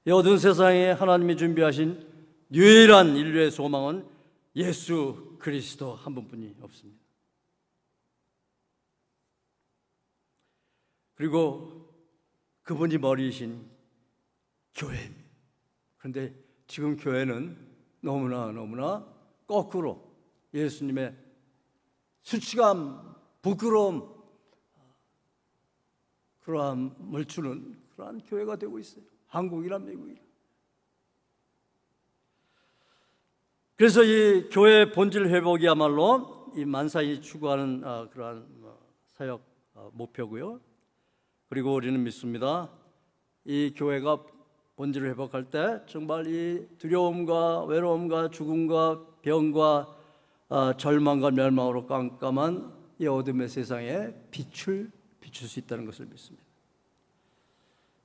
U: 이 어두운 세상에 하나님이 준비하신 유일한 인류의 소망은 예수 그리스도 한 분뿐이 없습니다. 그리고 그분이 머리이신 교회입니다. 그런데 지금 교회는 너무나 거꾸로 예수님의 수치감, 부끄러움, 그러함을 주는 그러한 교회가 되고 있어요. 한국이나 미국이나. 그래서 이 교회의 본질 회복이야말로 이 만사히 추구하는 그러한 사역 목표고요. 그리고 우리는 믿습니다. 이 교회가 본질을 회복할 때 정말 이 두려움과 외로움과 죽음과 병과 절망과 멸망으로 깜깜한 이 어둠의 세상에 빛을 비출 수 있다는 것을 믿습니다.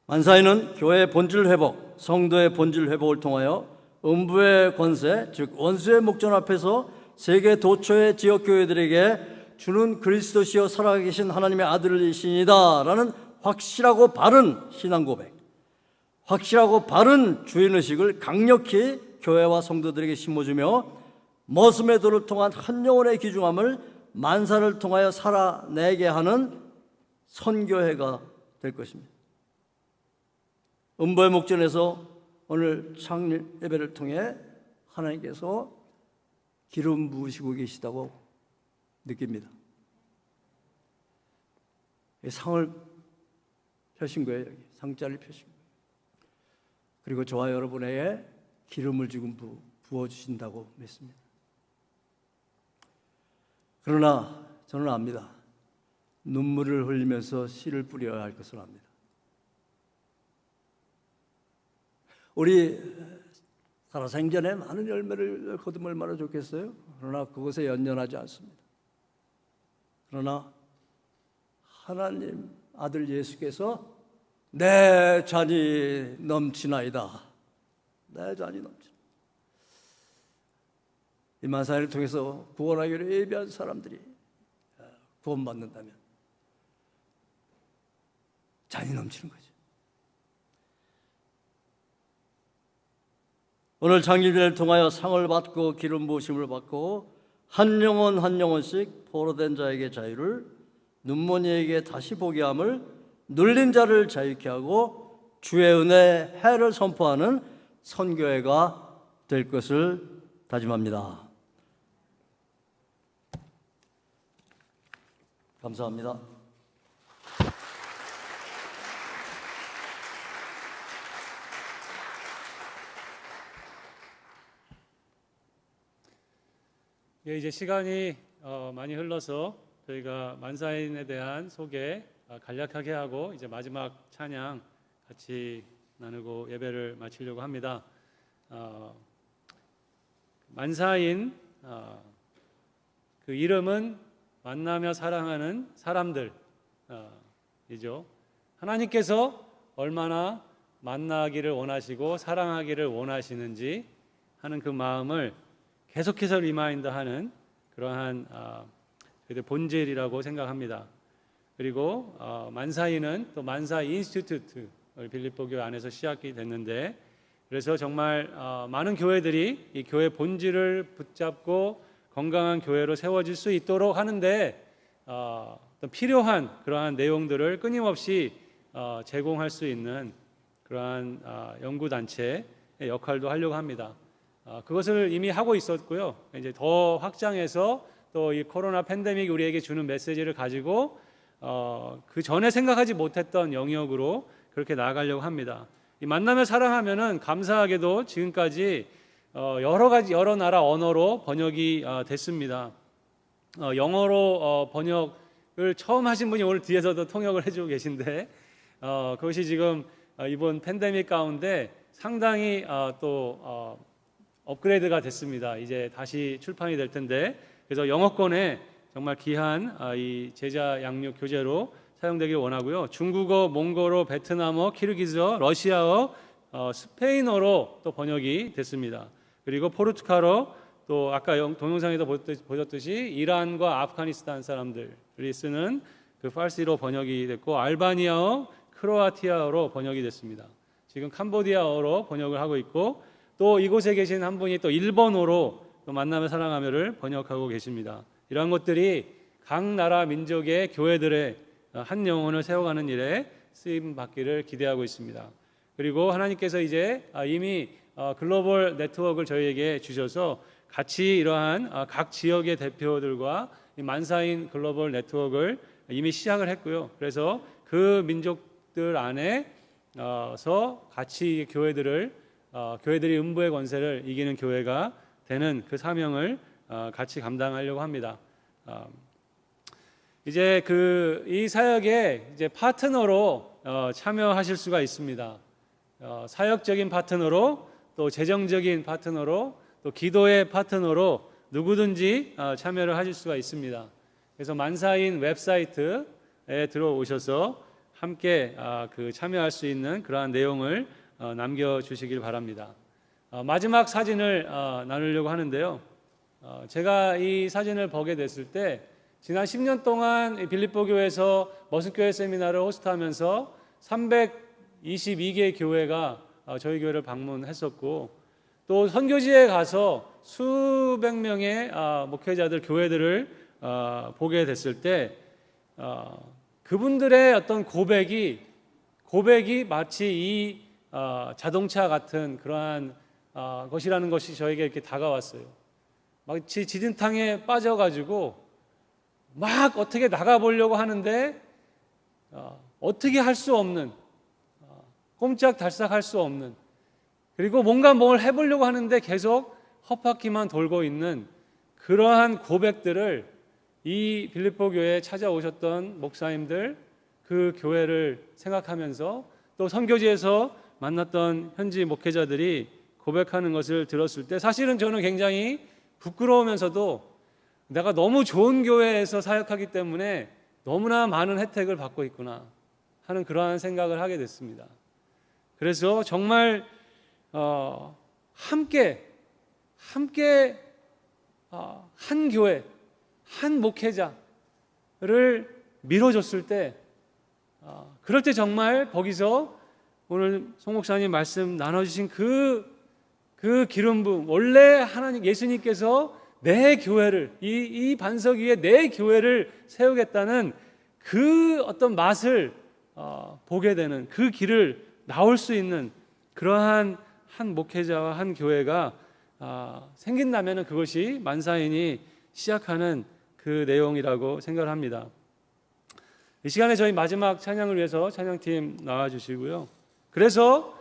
U: 만사히는 교회의 본질 회복, 성도의 본질 회복을 통하여 음부의 권세, 즉 원수의 목전 앞에서 세계 도처의 지역교회들에게 주는 그리스도시여 살아계신 하나님의 아들이시니다 라는 확실하고 바른 신앙 고백, 확실하고 바른 주인의식을 강력히 교회와 성도들에게 심어주며 머슴의 도를 통한 한 영혼의 귀중함을 만사를 통하여 살아내게 하는 선교회가 될 것입니다. 음부의 목전에서 오늘 창립 예배를 통해 하나님께서 기름 부으시고 계시다고 느낍니다. 상을 펴신 거예요. 여기 상자를 펴신 거예요. 그리고 저와 여러분에게 기름을 지금 부어주신다고 믿습니다. 그러나 저는 압니다. 눈물을 흘리면서 씨를 뿌려야 할 것을 압니다. 우리 살아생전에 많은 열매를 거두면 얼마나 좋겠어요? 그러나 그것에 연연하지 않습니다. 그러나 하나님 아들 예수께서 내 잔이 넘치나이다. 내 잔이 넘치나. 이 만사를 통해서 구원하기로 예비한 사람들이 구원받는다면 잔이 넘치는 거죠. 오늘 장기를 통하여 상을 받고 기름 부으심을 받고 한 영혼 한 영혼씩 포로된 자에게 자유를, 눈먼이에게 다시 보게 함을, 눌린 자를 자유케 하고 주의 은혜 해를 선포하는 선교회가 될 것을 다짐합니다. 감사합니다.
A: 예, 이제 시간이 많이 흘러서 저희가 만사인에 대한 소개 간략하게 하고 이제 마지막 찬양 같이 나누고 예배를 마치려고 합니다. 만사인 그 이름은 만나며 사랑하는 사람들이죠. 하나님께서 얼마나 만나기를 원하시고 사랑하기를 원하시는지 하는 그 마음을 계속해서 리마인드하는 그러한 본질이라고 생각합니다. 그리고 만사인은 또 만사 인스티튜트를 빌립보 교회 안에서 시작이 됐는데, 그래서 정말 많은 교회들이 이 교회 본질을 붙잡고 건강한 교회로 세워질 수 있도록 하는데 어떤 필요한 그러한 내용들을 끊임없이 제공할 수 있는 그러한 연구단체의 역할도 하려고 합니다. 그것을 이미 하고 있었고요. 이제 더 확장해서 또 이 코로나 팬데믹이 우리에게 주는 메시지를 가지고 그 전에 생각하지 못했던 영역으로 그렇게 나아가려고 합니다. 이 만나며 사랑하면은 감사하게도 지금까지 여러 나라 언어로 번역이 됐습니다. 영어로 번역을 처음 하신 분이 오늘 뒤에서도 통역을 해주고 계신데 그것이 지금 이번 팬데믹 가운데 상당히 또 업그레이드가 됐습니다. 이제 다시 출판이 될 텐데, 그래서 영어권에 정말 귀한 이 제자 양육 교재로 사용되길 원하고요. 중국어, 몽골어, 베트남어, 키르기즈어, 러시아어, 스페인어로 또 번역이 됐습니다. 그리고 포르투갈어, 또 아까 동영상에도 보셨듯이 이란과 아프가니스탄 사람들이 쓰는 그 파르시로 번역이 됐고, 알바니아어, 크로아티아어로 번역이 됐습니다. 지금 캄보디아어로 번역을 하고 있고, 또 이곳에 계신 한 분이 또 일본어로 또 만나며 사랑하며를 번역하고 계십니다. 이러한 것들이 각 나라 민족의 교회들의 한 영혼을 세워가는 일에 쓰임 받기를 기대하고 있습니다. 그리고 하나님께서 이제 이미 글로벌 네트워크를 저희에게 주셔서 같이 이러한 각 지역의 대표들과 만사인 글로벌 네트워크를 이미 시작을 했고요. 그래서 그 민족들 안에서 같이 교회들이 음부의 권세를 이기는 교회가 되는 그 사명을 같이 감당하려고 합니다. 이제 이 사역에 이제 파트너로 참여하실 수가 있습니다. 사역적인 파트너로, 또 재정적인 파트너로, 또 기도의 파트너로 누구든지 참여를 하실 수가 있습니다. 그래서 만사인 웹사이트에 들어오셔서 함께 참여할 수 있는 그러한 내용을 남겨주시길 바랍니다. 마지막 사진을 나누려고 하는데요. 제가 이 사진을 보게 됐을 때 지난 10년 동안 빌립보 교회에서 머슴교회 세미나를 호스트하면서 322개의 교회가 저희 교회를 방문했었고, 또 선교지에 가서 수백 명의 목회자들, 교회들을 보게 됐을 때 그분들의 어떤 고백이 마치 이 자동차 같은 그러한 것이라는 것이 저에게 이렇게 다가왔어요. 마치 지진탕에 빠져가지고 막 어떻게 나가보려고 하는데 어떻게 할 수 없는, 꼼짝달싹 할 수 없는, 그리고 뭔가 뭘 해보려고 하는데 계속 헛바퀴만 돌고 있는 그러한 고백들을 이 빌립보 교회에 찾아오셨던 목사님들, 그 교회를 생각하면서 또 선교지에서 만났던 현지 목회자들이 고백하는 것을 들었을 때 사실은 저는 굉장히 부끄러우면서도 내가 너무 좋은 교회에서 사역하기 때문에 너무나 많은 혜택을 받고 있구나 하는 그러한 생각을 하게 됐습니다. 그래서 정말 함께 한 교회, 한 목회자를 밀어줬을 때 그럴 때 정말 거기서 오늘 송 목사님 말씀 나눠주신 그 기름 부음, 원래 하나님 예수님께서 내 교회를 이 반석 위에 내 교회를 세우겠다는 그 어떤 맛을 보게 되는, 그 길을 나올 수 있는 그러한 한 목회자와 한 교회가 생긴다면 그것이 만사인이 시작하는 그 내용이라고 생각을 합니다. 이 시간에 저희 마지막 찬양을 위해서 찬양팀 나와주시고요. 그래서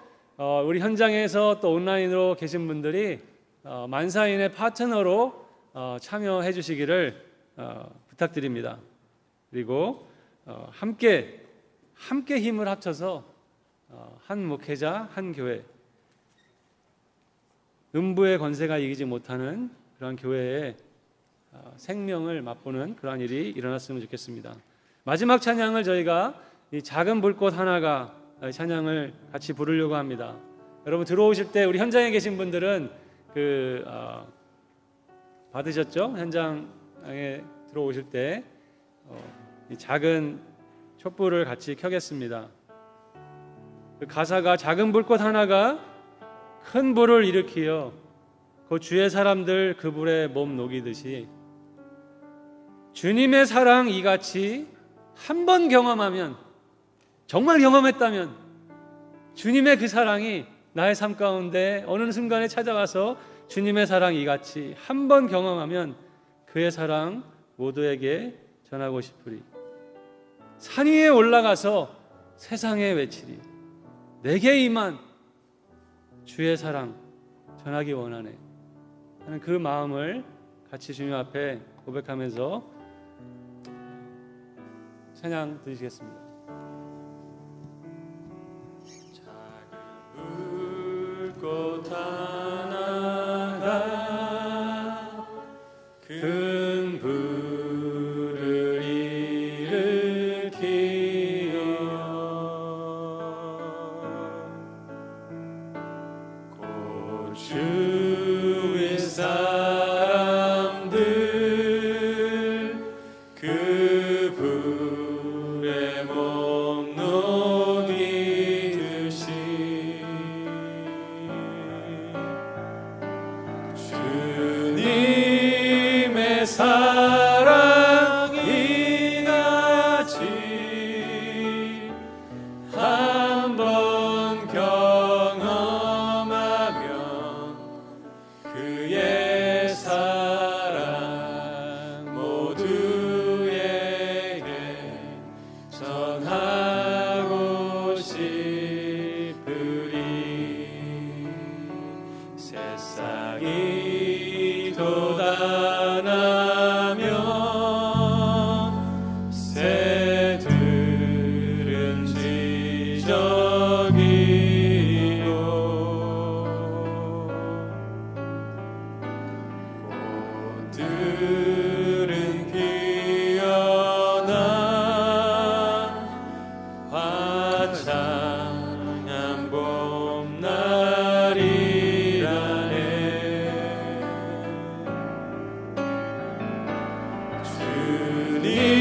A: 우리 현장에서 또 온라인으로 계신 분들이 만사인의 파트너로 참여해 주시기를 부탁드립니다. 그리고 함께 힘을 합쳐서 한 목회자, 한 교회, 음부의 권세가 이기지 못하는 그런 교회의 생명을 맛보는 그러한 일이 일어났으면 좋겠습니다. 마지막 찬양을 저희가 이 작은 불꽃 하나가 찬양을 같이 부르려고 합니다. 여러분 들어오실 때 우리 현장에 계신 분들은 받으셨죠? 현장에 들어오실 때 이 작은 촛불을 같이 켜겠습니다. 그 가사가 작은 불꽃 하나가 큰 불을 일으키어 그 주의 사람들 그 불에 몸 녹이듯이 주님의 사랑 이같이 한 번 경험하면, 정말 경험했다면 주님의 그 사랑이 나의 삶 가운데 어느 순간에 찾아와서 주님의 사랑 이같이 한 번 경험하면 그의 사랑 모두에게 전하고 싶으리. 산 위에 올라가서 세상에 외치리. 내게 임한 주의 사랑 전하기 원하네 하는 그 마음을 같이 주님 앞에 고백하면서 찬양 드리시겠습니다.
C: 작은 불꽃 하나가 큰 불을 일으키어 곧 주의 사람들 그 불에 몸 녹이듯이 주님의 사랑 이같이 한 번 경험하면 그의 사랑 모두에게 전하고 싶으리. 세상이 돋아나면 새들은 지저귀고 꽃들은 피어나 화창한 봄날이라네.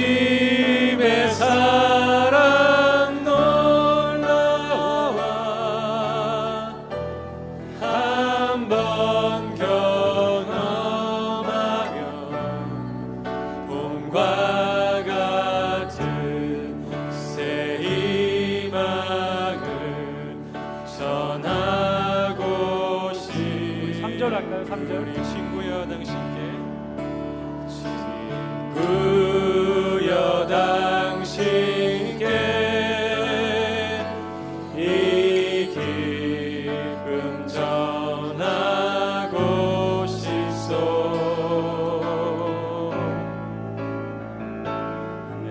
C: 주님의 사랑 놀라워 한 번 경험하면 봄과 같은 새 희망을 전하고 싶으리.
A: 3절 할까요? 3절.
C: 우리 친구여 당신께 친구여 당신께 이 기쁨 전하고 싶소. 내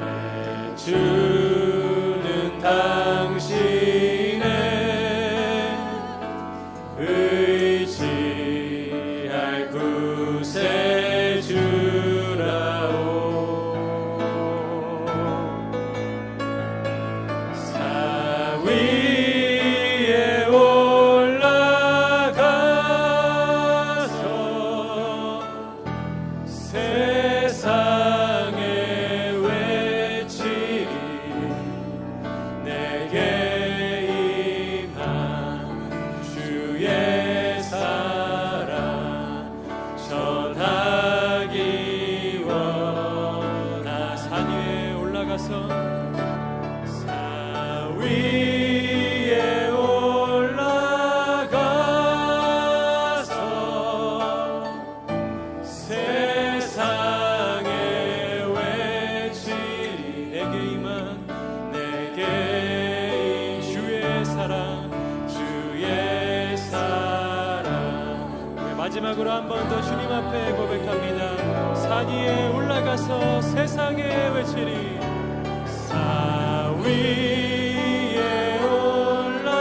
C: 주는 당신의 의지할 구세주라오. 산 위에 올라가서 세상에 외치리. 내게 임한 주의 사랑 전하기 원하. 산 위에 올라가서 산 위에 올라가서 세상에 외치리. 내게 임한 내게 주의 사랑 주의 사랑. 우리 마지막으로 한 번 더 주님 앞에 고백합니다. 산 위에 올라가서 세상에 외치리. 산 위에 올라가서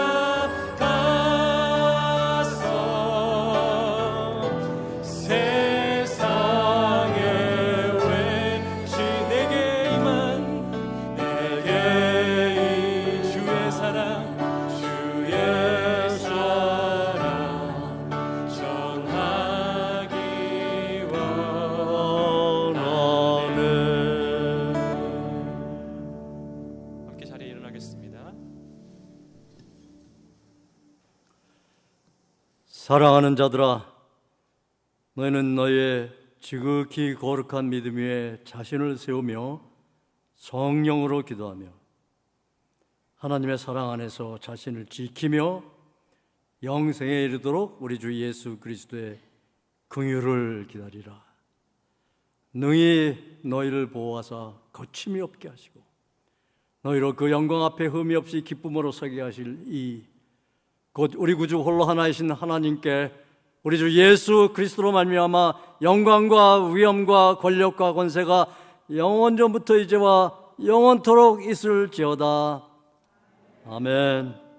C: 하겠습니다.
U: 사랑하는 자들아, 너희는 너희의 지극히 거룩한 믿음 위에 자신을 세우며 성령으로 기도하며 하나님의 사랑 안에서 자신을 지키며 영생에 이르도록 우리 주 예수 그리스도의 긍휼을 기다리라. 능히 너희를 보호하사 거침이 없게 하시고 너희로 그 영광 앞에 흠이 없이 기쁨으로 서게 하실 이 곧 우리 구주 홀로 하나이신 하나님께 우리 주 예수 그리스도로 말미암아 영광과 위엄과 권력과 권세가 영원 전부터 이제와 영원토록 있을지어다. 아멘.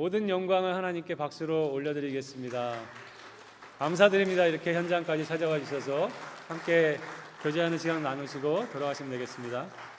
A: 모든 영광을 하나님께 박수로 올려드리겠습니다. 감사드립니다. 이렇게 현장까지 찾아와 주셔서 함께 교제하는 시간 나누시고 돌아가시면 되겠습니다.